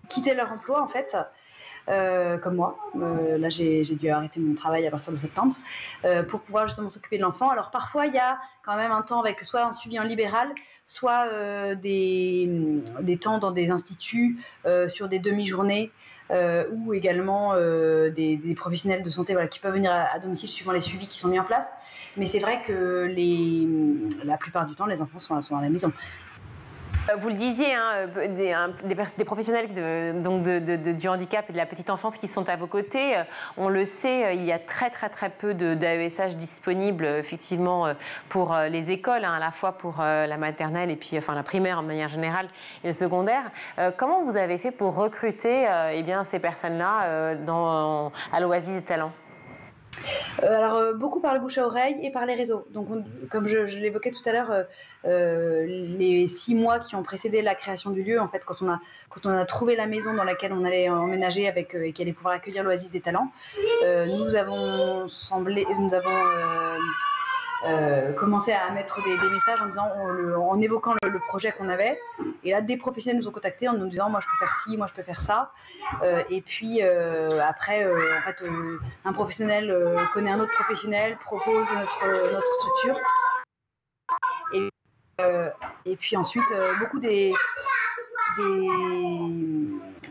L: quitter leur emploi, en fait, comme moi. Là, j'ai dû arrêter mon travail à partir de septembre pour pouvoir justement s'occuper de l'enfant. Alors, parfois, il y a quand même un temps avec soit un suivi en libéral, soit des temps dans des instituts sur des demi-journées ou également des professionnels de santé qui peuvent venir à domicile suivant les suivis qui sont mis en place. Mais c'est vrai que la plupart du temps, les enfants sont à la maison.
B: Vous le disiez, des professionnels du handicap et de la petite enfance qui sont à vos côtés. On le sait, il y a très peu d'AESH disponibles effectivement pour les écoles, à la fois pour la maternelle et puis la primaire en manière générale et le secondaire. Comment vous avez fait pour recruter ces personnes-là à l'Oasis des Talents?
L: Alors, beaucoup par le bouche à oreille et par les réseaux. Donc, comme je l'évoquais tout à l'heure, les 6 mois qui ont précédé la création du lieu, en fait, quand on a trouvé la maison dans laquelle on allait emménager et qui allait pouvoir accueillir l'Oasis des Talents, nous avons commencé à mettre des messages en évoquant le projet qu'on avait. Et là, des professionnels nous ont contactés en nous disant « moi je peux faire ci, moi je peux faire ça ». Et puis après, en fait, un professionnel connaît un autre professionnel, propose notre structure. Et puis ensuite, beaucoup des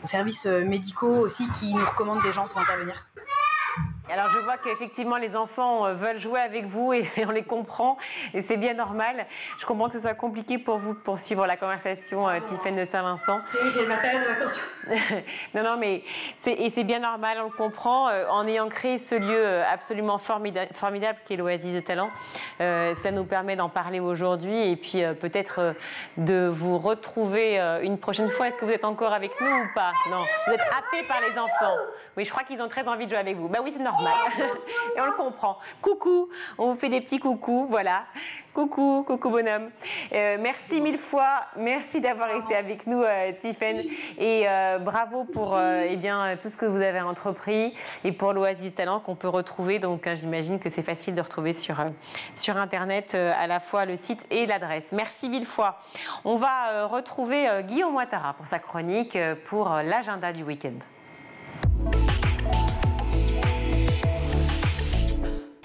L: services médicaux aussi qui nous recommandent des gens pour intervenir.
B: Alors je vois qu'effectivement les enfants veulent jouer avec vous et on les comprend et c'est bien normal. Je comprends que ce soit compliqué pour vous de poursuivre la conversation, Tiffaine de Saint-Vincent.
L: C'est ma thèse, attention.
B: Non, mais c'est bien normal, on le comprend. En ayant créé ce lieu absolument formidable qu'est l'Oasis de Talent, ça nous permet d'en parler aujourd'hui et puis peut-être de vous retrouver une prochaine fois. Est-ce que vous êtes encore avec nous ou pas? Non, vous êtes happés par les enfants. Oui, je crois qu'ils ont très envie de jouer avec vous. Bah oui, c'est normal. Et on le comprend. Coucou, on vous fait des petits coucous, voilà. Coucou bonhomme. Merci mille fois. Merci d'avoir été avec nous, Tiffaine. Et bravo pour tout ce que vous avez entrepris et pour l'Oasis Talent qu'on peut retrouver. Donc, j'imagine que c'est facile de retrouver sur Internet à la fois le site et l'adresse. Merci mille fois. On va retrouver Guillaume Ouattara pour sa chronique pour l'agenda du week-end.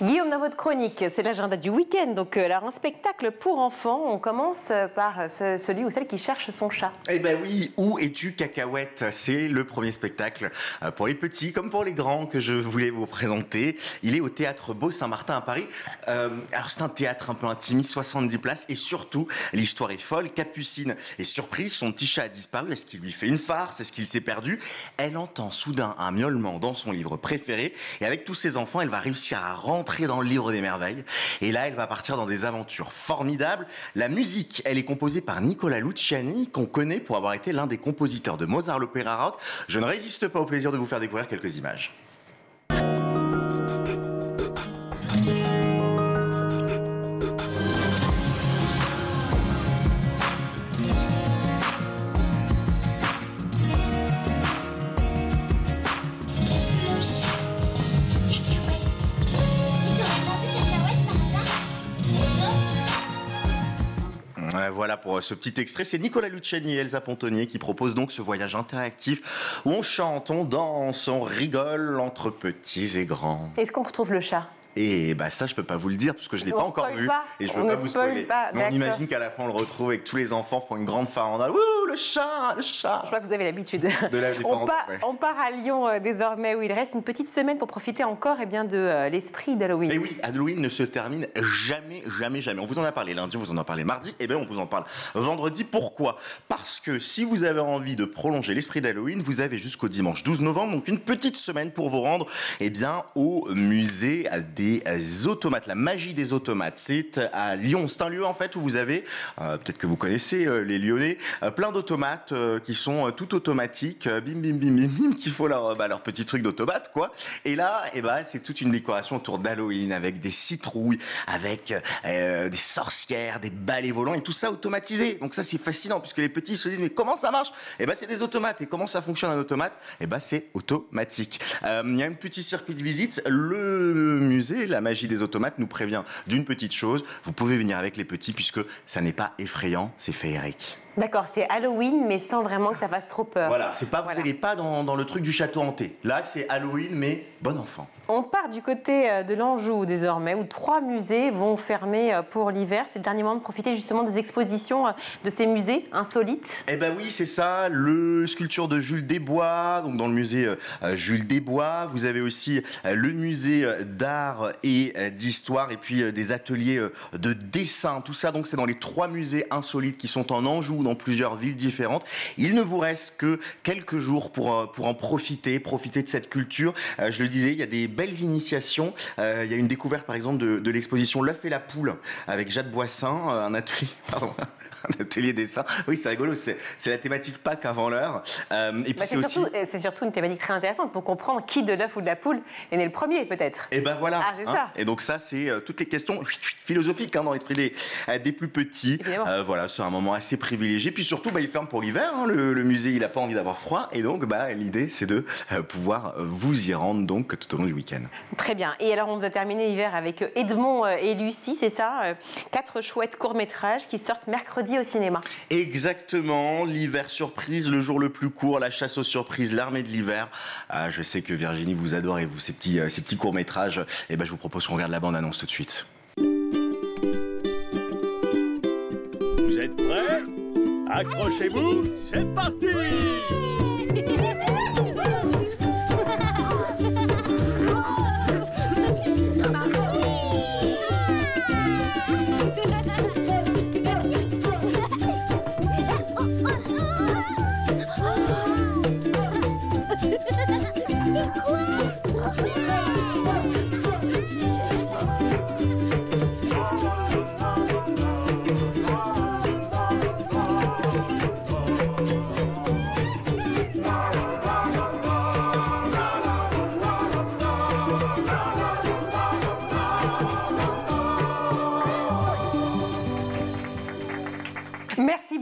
B: Guillaume, dans votre chronique, c'est l'agenda du week-end. Donc, alors, un spectacle pour enfants. On commence par celui ou celle qui cherche son chat.
C: Eh ben oui, Où es-tu cacahuète? C'est le premier spectacle pour les petits comme pour les grands que je voulais vous présenter. Il est au Théâtre Beau Saint-Martin à Paris. Alors, c'est un théâtre un peu intimiste, 70 places. Et surtout, l'histoire est folle. Capucine est surprise, son petit chat a disparu. Est-ce qu'il lui fait une farce? Est-ce qu'il s'est perdu? Elle entend soudain un miaulement dans son livre préféré. Et avec tous ses enfants, elle va réussir à rentrer dans le livre des merveilles. Et là, elle va partir dans des aventures formidables. La musique, elle est composée par Nicola Luciani, qu'on connaît pour avoir été l'un des compositeurs de Mozart l'Opéra Rock. Je ne résiste pas au plaisir de vous faire découvrir quelques images. Voilà pour ce petit extrait. C'est Nicola Luciani et Elsa Pontonier qui proposent donc ce voyage interactif où on chante, on danse, on rigole entre petits et grands.
B: Est-ce qu'on retrouve le chat?
C: Et bah ça, je peux pas vous le dire parce que je l'ai pas encore vu et je peux pas vous spoiler. Mais on imagine qu'à la fin on le retrouve et que tous les enfants font une grande farandole. Wouh, le chat, le chat.
B: Je vois que vous avez l'habitude. De la on part à Lyon désormais où il reste une petite semaine pour profiter encore de l'esprit d'Halloween.
C: Et oui, Halloween ne se termine jamais. On vous en a parlé lundi, on vous en a parlé mardi, et bien on vous en parle vendredi. Pourquoi? Parce que si vous avez envie de prolonger l'esprit d'Halloween, vous avez jusqu'au dimanche 12 novembre, donc une petite semaine pour vous rendre au musée des automates, la magie des automates. C'est à Lyon. C'est un lieu en fait où vous avez, peut-être que vous connaissez les Lyonnais, plein d'automates qui sont tout automatiques, bim bim bim bim bim, qui font leur petit truc d'automate quoi. Et là, c'est toute une décoration autour d'Halloween avec des citrouilles, avec des sorcières, des balais volants et tout ça automatisé. Donc ça c'est fascinant puisque les petits se disent mais comment ça marche? C'est des automates. Et comment ça fonctionne un automate? C'est automatique. Il y a un petit circuit de visite. Le musée La magie des automates nous prévient d'une petite chose, vous pouvez venir avec les petits puisque ça n'est pas effrayant, c'est féerique.
B: D'accord, c'est Halloween mais sans vraiment que ça fasse trop peur.
C: Voilà, vous n'allez pas dans le truc du château hanté. Là, c'est Halloween mais bon enfant.
B: On part du côté de l'Anjou désormais, où 3 musées vont fermer pour l'hiver. C'est le dernier moment de profiter justement des expositions de ces musées insolites.
C: Eh ben oui, c'est ça. Le sculpture de Jules Desbois, donc dans le musée Jules Desbois. Vous avez aussi le musée d'art et d'histoire, et puis des ateliers de dessin. Tout ça, donc c'est dans les 3 musées insolites qui sont en Anjou, dans plusieurs villes différentes. Il ne vous reste que quelques jours pour en profiter de cette culture. Je le disais, il y a des belles initiations. Il y a une découverte par exemple de l'exposition L'œuf et la poule avec Jade Boissin, un atelier dessin. Oui, c'est rigolo, c'est la thématique Pâques avant l'heure. Et puis
B: c'est surtout une thématique très intéressante pour comprendre qui de l'œuf ou de la poule est né le premier peut-être.
C: Et ben voilà.
B: Ah, c'est ça.
C: Et donc ça, c'est toutes les questions philosophiques dans l'esprit des plus petits. Voilà, c'est un moment assez privilégié. Puis surtout, il ferme pour l'hiver. Le musée, il n'a pas envie d'avoir froid. Et donc, l'idée, c'est de pouvoir vous y rendre donc tout au long du week-end.
B: Très bien. Et alors, on va terminer l'hiver avec Edmond et Lucie, c'est ça 4 chouettes courts-métrages qui sortent mercredi au cinéma.
C: Exactement, l'hiver surprise, le jour le plus court, la chasse aux surprises, l'armée de l'hiver. Je sais que Virginie, vous adorez ces petits courts-métrages. Et je vous propose qu'on regarde la bande-annonce tout de suite.
M: Vous êtes prêts? Accrochez-vous, c'est parti!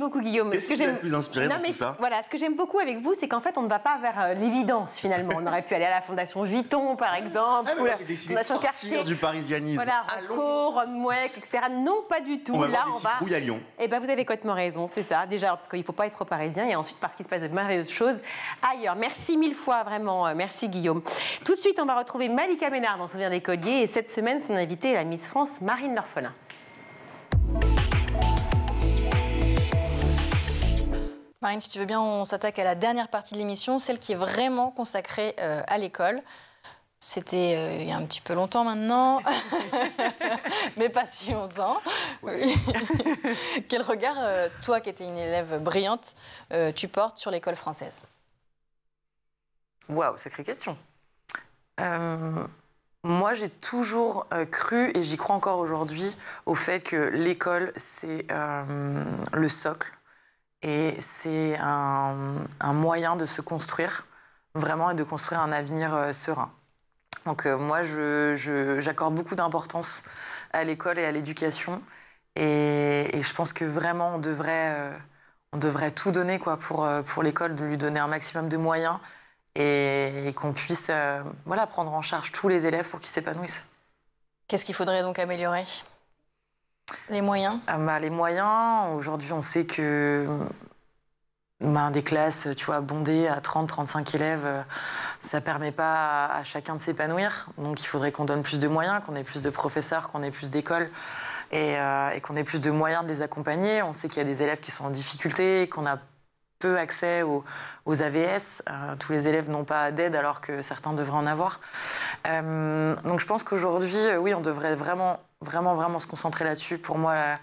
B: beaucoup, Guillaume.
C: Qu'est-ce qui t'a le plus inspiré dans tout ça?
B: Voilà, ce que j'aime beaucoup avec vous, c'est qu'en fait, on ne va pas vers l'évidence, finalement. On aurait pu aller à la Fondation Vuitton, par exemple, ou la
C: j'ai décidé de
B: Fondation
C: sortir
B: Cartier.
C: du parisianisme.
B: Voilà, Rothko, Romweg, etc. Non, pas du tout.
C: On va
B: Là,
C: voir des citrouilles à Lyon.
B: Eh ben, vous avez complètement raison, c'est ça. Déjà, parce qu'il ne faut pas être trop parisien, et ensuite parce qu'il se passe de merveilleuses choses ailleurs. Merci mille fois, vraiment. Merci, Guillaume. Tout de suite, on va retrouver Malika Ménard dans Souvenir d'écolier. Et cette semaine, son invitée est la Miss France, Marine L'Orphelin.
N: Marine, si tu veux bien, on s'attaque à la dernière partie de l'émission, celle qui est vraiment consacrée à l'école. C'était il y a un petit peu longtemps maintenant, mais pas si longtemps. Oui. Quel regard, toi qui étais une élève brillante, tu portes sur l'école française?
O: Waouh, sacrée question. Moi, j'ai toujours cru, et j'y crois encore aujourd'hui, au fait que l'école, c'est le socle. Et c'est un moyen de se construire, vraiment, et de construire un avenir serein. Donc moi, j'accorde beaucoup d'importance à l'école et à l'éducation. Et je pense que vraiment, on devrait tout donner quoi, pour l'école, de lui donner un maximum de moyens et qu'on puisse voilà, prendre en charge tous les élèves pour qu'ils s'épanouissent.
N: Qu'est-ce qu'il faudrait donc améliorer ? Les moyens?
O: Les moyens, aujourd'hui, on sait que des classes, tu vois, bondées à 30-35 élèves, ça ne permet pas à chacun de s'épanouir. Donc, il faudrait qu'on donne plus de moyens, qu'on ait plus de professeurs, qu'on ait plus d'écoles et qu'on ait plus de moyens de les accompagner. On sait qu'il y a des élèves qui sont en difficulté, qu'on a peu accès aux AVS. Tous les élèves n'ont pas d'aide alors que certains devraient en avoir. Donc, je pense qu'aujourd'hui, oui, on devrait vraiment se concentrer là-dessus. Pour moi,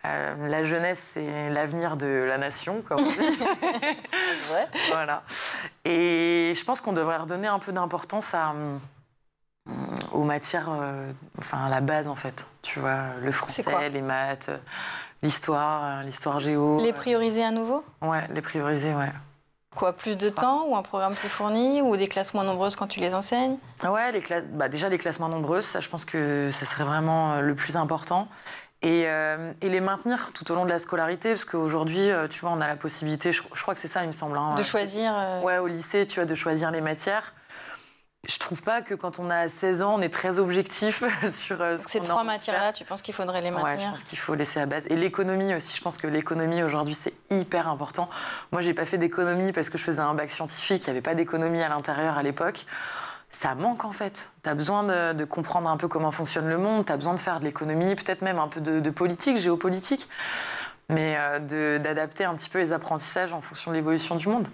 O: la jeunesse, c'est l'avenir de la nation, comme on dit.
N: C'est vrai.
O: Voilà. Et je pense qu'on devrait redonner un peu d'importance aux matières, à la base, en fait. Tu vois, le français, les maths, l'histoire géo.
N: Les prioriser à nouveau?
O: Ouais, les prioriser, ouais.
N: Quoi, plus de temps ou un programme plus fourni ou des classes moins nombreuses quand tu les enseignes?
O: Ouais, déjà les classes moins nombreuses, ça, je pense que ça serait vraiment le plus important. Et les maintenir tout au long de la scolarité, parce qu'aujourd'hui, tu vois, on a la possibilité, je crois que c'est ça, il me semble.
N: De choisir
O: Ouais, au lycée, tu vois, de choisir les matières. Je trouve pas que quand on a 16 ans, on est très objectif sur ce qu'on
N: ces 3 matières-là, tu penses qu'il faudrait les maintenir?
O: Ouais, je pense qu'il faut laisser la base. Et l'économie aussi, je pense que l'économie aujourd'hui, c'est hyper important. Moi, j'ai pas fait d'économie parce que je faisais un bac scientifique, il n'y avait pas d'économie à l'intérieur à l'époque. Ça manque en fait. Tu as besoin de comprendre un peu comment fonctionne le monde, tu as besoin de faire de l'économie, peut-être même un peu de politique, géopolitique, mais d'adapter un petit peu les apprentissages en fonction de l'évolution du monde.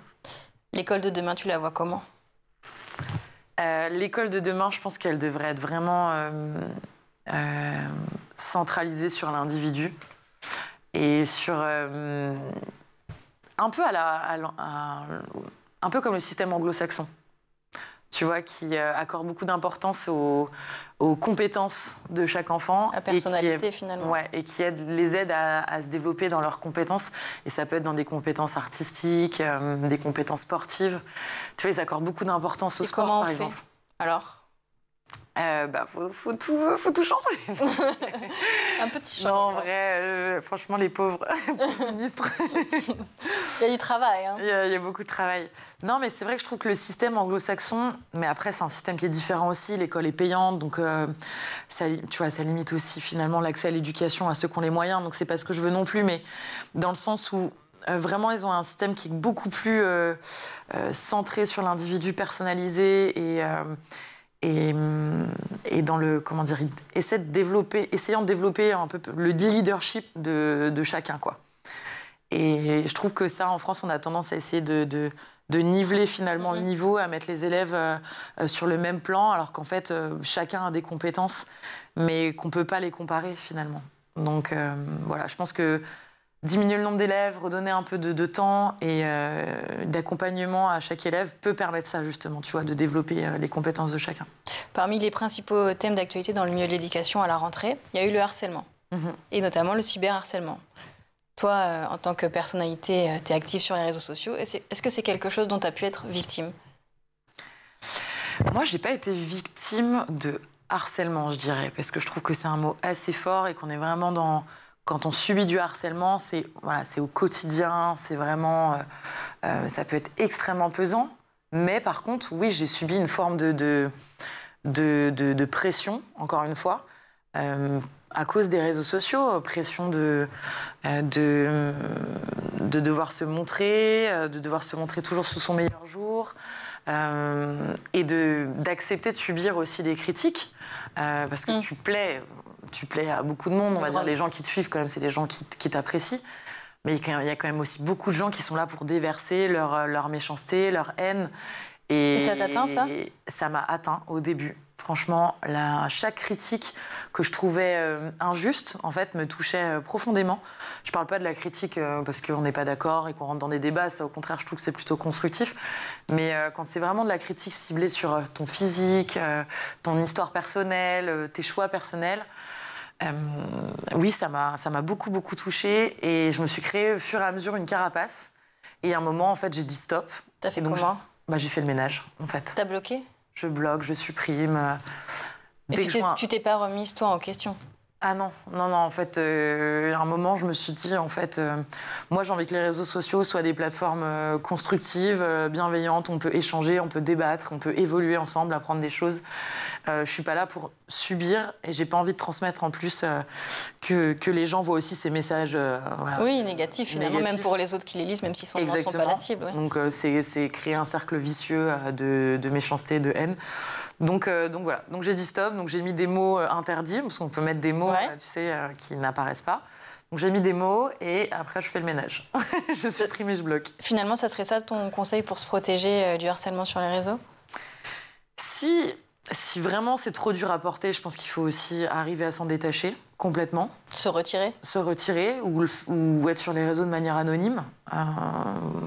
N: L'école de demain, tu la vois comment?
O: L'école de demain, je pense qu'elle devrait être vraiment centralisée sur l'individu et sur un peu un peu comme le système anglo-saxon. Tu vois, qui accorde beaucoup d'importance aux compétences de chaque enfant.
N: La personnalité, finalement.
O: Ouais, et qui les aide à se développer dans leurs compétences. Et ça peut être dans des compétences artistiques, des compétences sportives. Tu vois, ils accordent beaucoup d'importance au sport, par exemple.
N: Alors
O: faut tout changer.
N: Un petit changement.
O: Non, en vrai, franchement, les pauvres ministres.
N: Il y a du travail. Hein.
O: Il y a beaucoup de travail. Non, mais c'est vrai que je trouve que le système anglo-saxon, mais après, c'est un système qui est différent aussi. L'école est payante, donc ça limite aussi finalement l'accès à l'éducation à ceux qui ont les moyens. Donc, c'est pas ce que je veux non plus, mais dans le sens où vraiment, ils ont un système qui est beaucoup plus centré sur l'individu, personnalisé et dans le, comment dire, essayant de développer un peu le leadership de chacun, quoi. Et je trouve que ça, en France, on a tendance à essayer de niveler finalement le niveau, à mettre les élèves sur le même plan, alors qu'en fait, chacun a des compétences, mais qu'on ne peut pas les comparer finalement. Donc voilà, je pense que diminuer le nombre d'élèves, redonner un peu de temps et d'accompagnement à chaque élève peut permettre ça, justement, tu vois, de développer les compétences de chacun.
N: Parmi les principaux thèmes d'actualité dans le milieu de l'éducation à la rentrée, il y a eu le harcèlement, et notamment le cyberharcèlement. Toi, en tant que personnalité, tu es active sur les réseaux sociaux. Est-ce que c'est quelque chose dont tu as pu être victime?
O: Moi, je n'ai pas été victime de harcèlement, je dirais, parce que je trouve que c'est un mot assez fort et qu'on est vraiment dans quand on subit du harcèlement, c'est au quotidien, c'est vraiment... ça peut être extrêmement pesant. Mais par contre, oui, j'ai subi une forme de pression, encore une fois, à cause des réseaux sociaux, pression de devoir se montrer, toujours sous son meilleur jour, et d'accepter de subir aussi des critiques, parce que tu plais à beaucoup de monde, on va dire, les gens qui te suivent quand même, c'est des gens qui t'apprécient. Mais il y a quand même aussi beaucoup de gens qui sont là pour déverser leur méchanceté, leur haine.
N: Et ça t'atteint, ça ?
O: Ça m'a atteint au début. Franchement, chaque critique que je trouvais injuste, en fait, me touchait profondément. Je ne parle pas de la critique parce qu'on n'est pas d'accord et qu'on rentre dans des débats. Ça, au contraire, je trouve que c'est plutôt constructif. Mais quand c'est vraiment de la critique ciblée sur ton physique, ton histoire personnelle, tes choix personnels, oui, ça m'a beaucoup, beaucoup touchée. Et je me suis créée, au fur et à mesure, une carapace. Et à un moment, en fait, j'ai dit stop.
N: T'as fait comment ?
O: J'ai fait le ménage, en fait.
N: T'as bloqué ?
O: Je bloque, je supprime.
N: Et tu t'es pas remise, toi, en question ?
O: Ah non, en fait, à un moment, je me suis dit, en fait, moi, j'ai envie que les réseaux sociaux soient des plateformes constructives, bienveillantes, on peut échanger, on peut débattre, on peut évoluer ensemble, apprendre des choses. Je suis pas là pour subir et j'ai pas envie de transmettre en plus que les gens voient aussi ces messages
N: oui, négatifs, finalement, même pour les autres qui les lisent, même s'ils ne sont pas la cible. Ouais.
O: Donc, c'est créer un cercle vicieux de méchanceté, de haine. Donc voilà, donc j'ai dit stop, donc j'ai mis des mots interdits, parce qu'on peut mettre des mots, tu sais, qui n'apparaissent pas. Donc j'ai mis des mots et après je fais le ménage. Je supprime et je bloque.
N: Finalement, ça serait ça ton conseil pour se protéger du harcèlement sur les réseaux ?
O: Si vraiment c'est trop dur à porter, je pense qu'il faut aussi arriver à s'en détacher complètement.
N: Se retirer ?
O: Se retirer ou être sur les réseaux de manière anonyme.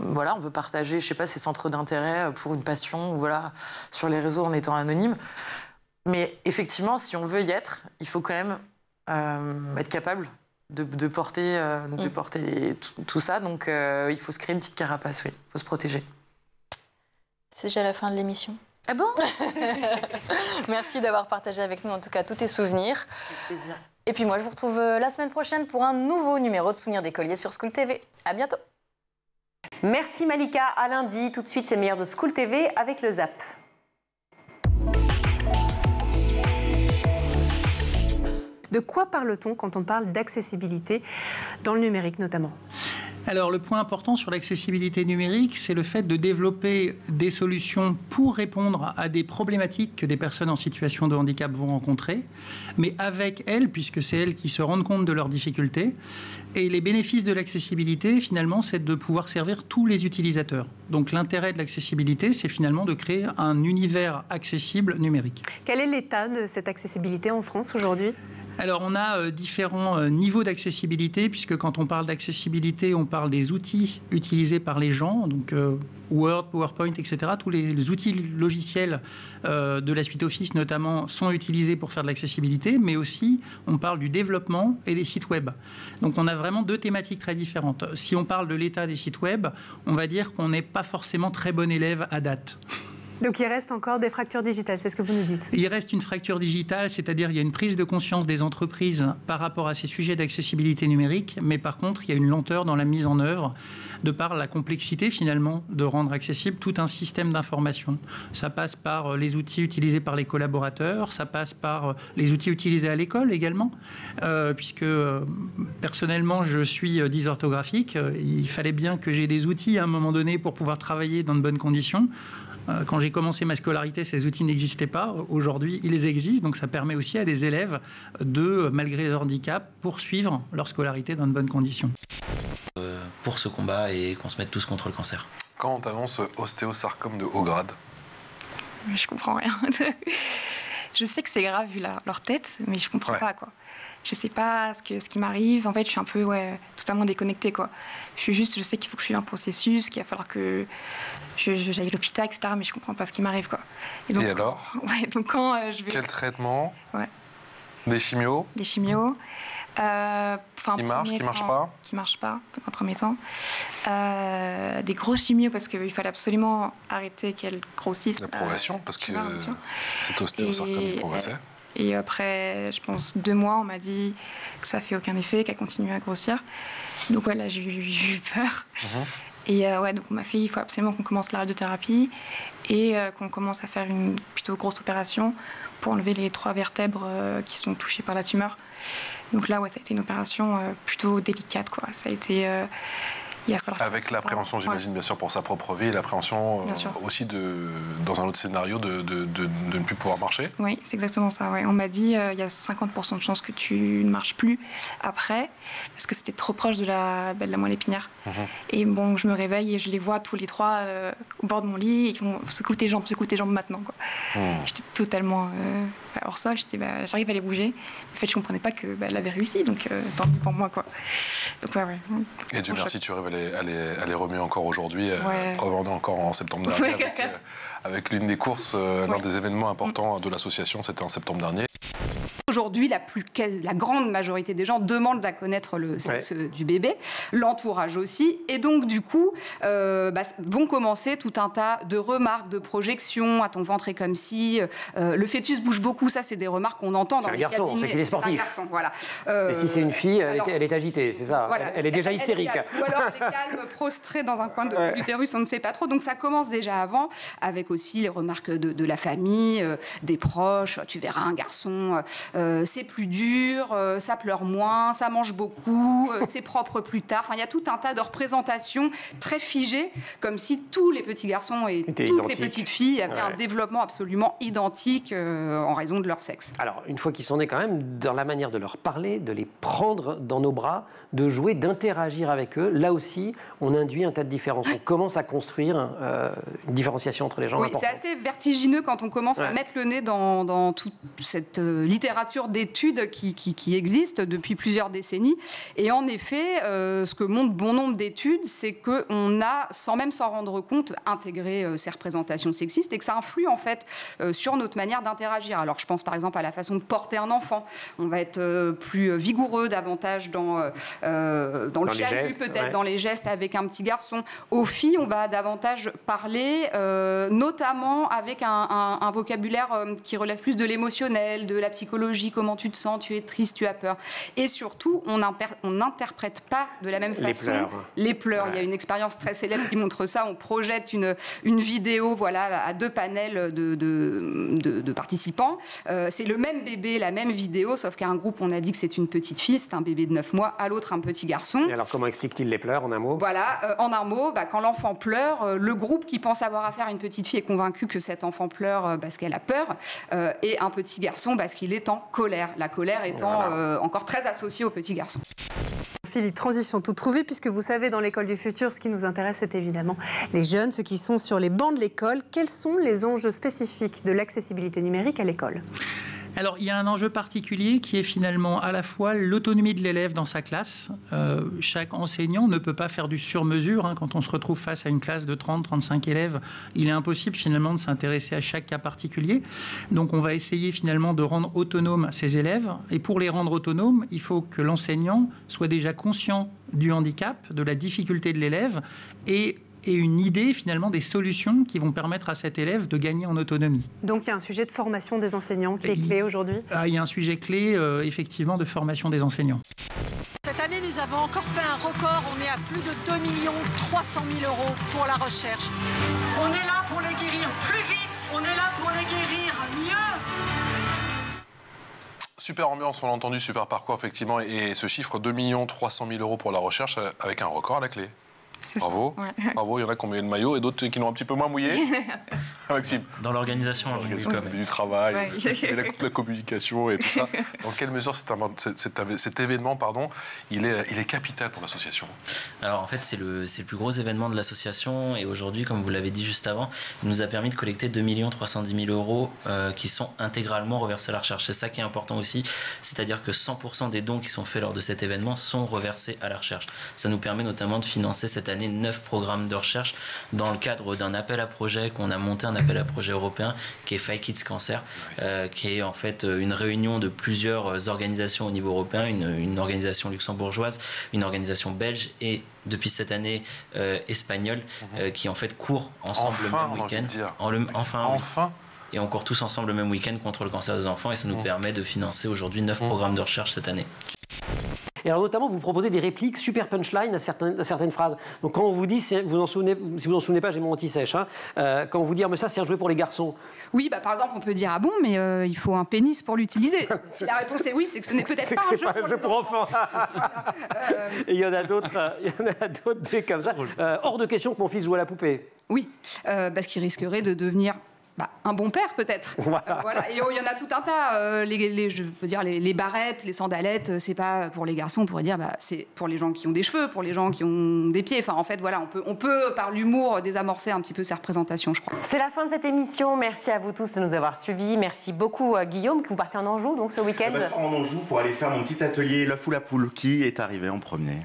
O: Voilà, on peut partager, je sais pas, ses centres d'intérêt pour une passion, ou voilà, sur les réseaux en étant anonyme. Mais effectivement, si on veut y être, il faut quand même être capable de porter tout ça. Donc il faut se créer une petite carapace, oui. Il faut se protéger.
N: C'est déjà la fin de l'émission.
O: Ah bon ?
N: Merci d'avoir partagé avec nous, en tout cas, tous tes souvenirs.
O: Avec plaisir.
N: Et puis moi, je vous retrouve la semaine prochaine pour un nouveau numéro de Souvenirs d'écoliers sur School TV. À bientôt.
B: Merci Malika. À lundi. Tout de suite, c'est meilleur de School TV avec le Zap.
P: De quoi parle-t-on quand on parle d'accessibilité dans le numérique notamment ?
Q: Alors, le point important sur l'accessibilité numérique, c'est le fait de développer des solutions pour répondre à des problématiques que des personnes en situation de handicap vont rencontrer, mais avec elles, puisque c'est elles qui se rendent compte de leurs difficultés. Et les bénéfices de l'accessibilité, finalement, c'est de pouvoir servir tous les utilisateurs. Donc, l'intérêt de l'accessibilité, c'est finalement de créer un univers accessible numérique.
P: Quel est l'état de cette accessibilité en France aujourd'hui ?
Q: Alors, on a différents niveaux d'accessibilité, puisque quand on parle d'accessibilité, on parle des outils utilisés par les gens, donc Word, PowerPoint, etc. Tous les outils logiciels de la suite Office, notamment, sont utilisés pour faire de l'accessibilité, mais aussi, on parle du développement et des sites web. Donc, on a vraiment deux thématiques très différentes. Si on parle de l'état des sites web, on va dire qu'on n'est pas forcément très bon élève à date.
P: Donc il reste encore des fractures digitales, c'est ce que vous nous dites ?
Q: Il reste une fracture digitale, c'est-à-dire il y a une prise de conscience des entreprises par rapport à ces sujets d'accessibilité numérique, mais par contre il y a une lenteur dans la mise en œuvre de par la complexité finalement de rendre accessible tout un système d'information. Ça passe par les outils utilisés par les collaborateurs, ça passe par les outils utilisés à l'école également, puisque personnellement je suis dysorthographique, il fallait bien que j'ai des outils à un moment donné pour pouvoir travailler dans de bonnes conditions. Quand j'ai commencé ma scolarité, ces outils n'existaient pas. Aujourd'hui, ils existent. Donc, ça permet aussi à des élèves de, malgré les handicaps, poursuivre leur scolarité dans de bonnes conditions.
R: Pour ce combat et qu'on se mette tous contre le cancer.
S: Quand on t'annonce ostéosarcome de haut grade ?
T: Je comprends rien. Je sais que c'est grave vu leur tête, mais je comprends pas, quoi. Je sais pas ce qui m'arrive. En fait, je suis un peu totalement déconnectée, quoi. Je sais qu'il faut que je suive un processus, qu'il va falloir que j'aille à l'hôpital, etc. Mais je comprends pas ce qui m'arrive, quoi.
S: Et alors ?
T: Donc quand je vais...
S: Quel traitement ? Des chimios ?
T: Des chimios.
S: Qui marchent pas ?
T: Qui marchent pas, en premier temps. Des gros chimios, parce qu'il fallait absolument arrêter qu'elles grossissent.
S: La progression, parce que cet ostéosarcome progressait.
T: Et après, je pense 2 mois, on m'a dit que ça fait aucun effet, qu'elle continue à grossir. Donc là, j'ai eu peur. Et donc on m'a fait, il faut absolument qu'on commence la radiothérapie et qu'on commence à faire une plutôt grosse opération pour enlever les 3 vertèbres qui sont touchées par la tumeur. Donc là, ça a été une opération plutôt délicate, quoi. Ça a été...
S: Avec l'appréhension, j'imagine, bien sûr, pour sa propre vie, et l'appréhension aussi, dans un autre scénario, de ne plus pouvoir marcher.
T: Oui, c'est exactement ça. Ouais. On m'a dit il y a 50% de chances que tu ne marches plus après, parce que c'était trop proche de la moelle épinière. Et bon, je me réveille et je les vois tous les 3 au bord de mon lit, et ils vont secouer tes jambes maintenant, quoi. J'étais totalement hors sol, j'arrive à les bouger. En fait, je ne comprenais pas qu'elle avait réussi, donc tant mieux pour moi, quoi. Donc, ouais.
S: Et Dieu merci, tu arrives à les remuer encore aujourd'hui. Preuve en est encore en septembre dernier avec l'une des courses, l'un des événements importants de l'association, c'était en septembre dernier.
U: Aujourd'hui, la grande majorité des gens demandent à connaître le sexe du bébé, l'entourage aussi, et donc du coup vont commencer tout un tas de remarques, de projections. À ton ventre est comme si le fœtus bouge beaucoup. Ça, c'est des remarques qu'on entend dans les cabinets.
V: C'est un garçon, c'est qu'il est sportif.
U: C'est un garçon, voilà.
V: Mais si c'est une fille, elle est agitée, c'est ça.
U: Voilà,
V: elle est déjà hystérique.
U: Ou alors elle est calme, prostrée dans un coin de l'utérus, on ne sait pas trop. Donc ça commence déjà avant, avec aussi les remarques de la famille, des proches. Tu verras un garçon. C'est plus dur, ça pleure moins, ça mange beaucoup, c'est propre plus tard. Enfin, il y a tout un tas de représentations très figées, comme si tous les petits garçons et toutes les petites filles avaient un développement absolument identique en raison de leur sexe.
V: Alors, une fois qu'ils sont nés, quand même, dans la manière de leur parler, de les prendre dans nos bras, de jouer, d'interagir avec eux, là aussi, on induit un tas de différences. On commence à construire une différenciation entre les gens.
U: Oui, c'est assez vertigineux quand on commence à mettre le nez dans toute cette littérature d'études qui existent depuis plusieurs décennies. Et en effet, ce que montre bon nombre d'études, c'est qu'on a, sans même s'en rendre compte, intégré ces représentations sexistes et que ça influe en fait sur notre manière d'interagir. Alors je pense par exemple à la façon de porter un enfant. On va être plus vigoureux davantage dans le chalut, peut-être dans les gestes avec un petit garçon. Aux filles, on va davantage parler, notamment avec un vocabulaire qui relève plus de l'émotionnel, de la psychologie, comment tu te sens, tu es triste, tu as peur. Et surtout, on n'interprète pas de la même façon les pleurs. Il y a une expérience très célèbre qui montre ça. On projette une vidéo à 2 panels de participants. C'est le même bébé, la même vidéo, sauf qu'à un groupe, on a dit que c'est une petite fille, c'est un bébé de 9 mois, à l'autre, un petit garçon.
V: Et alors, comment explique-t-il les pleurs, en un mot ?
U: Voilà, en un mot, quand l'enfant pleure, le groupe qui pense avoir affaire à une petite fille est convaincu que cet enfant pleure parce qu'elle a peur, et un petit garçon parce qu'il est en colère. La colère étant encore très associée au petit garçon.
P: Philippe, transition toute trouvée, puisque vous savez, dans l'école du futur, ce qui nous intéresse, c'est évidemment les jeunes, ceux qui sont sur les bancs de l'école. Quels sont les enjeux spécifiques de l'accessibilité numérique à l'école ?
Q: Alors, il y a un enjeu particulier qui est finalement à la fois l'autonomie de l'élève dans sa classe. Chaque enseignant ne peut pas faire du sur-mesure. Quand on se retrouve face à une classe de 30-35 élèves, il est impossible finalement de s'intéresser à chaque cas particulier. Donc, on va essayer finalement de rendre autonomes ces élèves. Et pour les rendre autonomes, il faut que l'enseignant soit déjà conscient du handicap, de la difficulté de l'élève et une idée finalement des solutions qui vont permettre à cet élève de gagner en autonomie.
P: Donc il y a un sujet de formation des enseignants qui est clé aujourd'hui ?
Q: Il y a un sujet clé effectivement de formation des enseignants.
W: Cette année, nous avons encore fait un record. On est à plus de 2 300 000 € pour la recherche. On est là pour les guérir plus vite. On est là pour les guérir mieux.
S: Super ambiance, on l'a entendu, super parcours effectivement. Et ce chiffre, 2 300 000 € pour la recherche, avec un record à la clé. Bravo, bravo, il y en a qui ont mouillé le maillot et d'autres qui l'ont un petit peu moins mouillé. Maxime.
R: Dans l'organisation
S: du travail, et la communication et tout ça. Dans quelle mesure cet événement, il est capital pour l'association ?
R: Alors en fait, c'est le plus gros événement de l'association et aujourd'hui, comme vous l'avez dit juste avant, il nous a permis de collecter 2 310 000 € qui sont intégralement reversés à la recherche. C'est ça qui est important aussi, c'est-à-dire que 100% des dons qui sont faits lors de cet événement sont reversés à la recherche. Ça nous permet notamment de financer cette année 9 programmes de recherche dans le cadre d'un appel à projet qu'on a monté, un appel à projet européen qui est Fight Kids Cancer, qui est en fait une réunion de plusieurs organisations au niveau européen, une organisation luxembourgeoise, une organisation belge et depuis cette année espagnole qui en fait courent ensemble le même week-end.
S: Enfin.
R: et on court tous ensemble le même week-end contre le cancer des enfants et ça nous permet de financer aujourd'hui 9 programmes de recherche cette année.
V: Et alors notamment, vous proposez des répliques super punchline à certaines phrases. Donc quand on vous dit, si vous en souvenez pas, j'ai mon anti-sèche, hein, quand on vous dit mais ça c'est un jouet pour les garçons.
U: Oui, par exemple, on peut dire ah bon, mais il faut un pénis pour l'utiliser. Si la réponse est oui, c'est que ce n'est peut-être pas un jeu pour enfants.
V: Et il y en a d'autres comme ça. Hors de question que mon fils joue à la poupée.
U: Oui, parce qu'il risquerait de devenir un bon père peut-être. Voilà. Et il y en a tout un tas. Je peux dire les barrettes, les sandalettes, c'est pas pour les garçons. On pourrait dire c'est pour les gens qui ont des cheveux, pour les gens qui ont des pieds. Enfin, en fait, voilà, on peut par l'humour désamorcer un petit peu ces représentations, je crois.
B: C'est la fin de cette émission. Merci à vous tous de nous avoir suivis. Merci beaucoup Guillaume, que vous partez en Anjou donc ce week-end.
C: Je pars en Anjou pour aller faire mon petit atelier l'œuf ou la poule qui est arrivé en premier.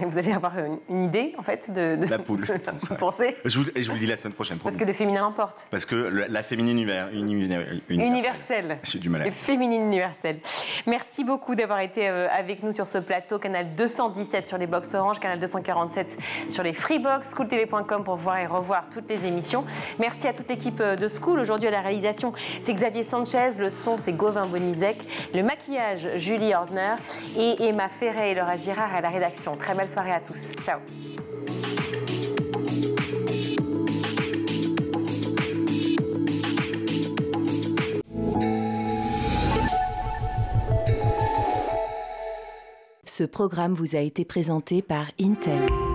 B: Vous allez avoir une idée, en fait, de
C: la poule.
B: Vous pensez
C: je vous le dis la semaine prochaine.
B: Parce que le féminin l'emporte.
C: Parce que la féminine
B: universelle.
C: J'ai du mal à...
B: Féminine universelle. Merci beaucoup d'avoir été avec nous sur ce plateau. Canal 217 sur les box Orange, Canal 247 sur les Freebox, schooltv.com pour voir et revoir toutes les émissions. Merci à toute l'équipe de School. Aujourd'hui, à la réalisation, c'est Xavier Sanchez. Le son, c'est Gauvin Bonizek. Le maquillage, Julie Ordner. Et Emma Ferret et Laura Girard à la rédaction. Très belle soirée à tous. Ciao.
A: Ce programme vous a été présenté par Intel.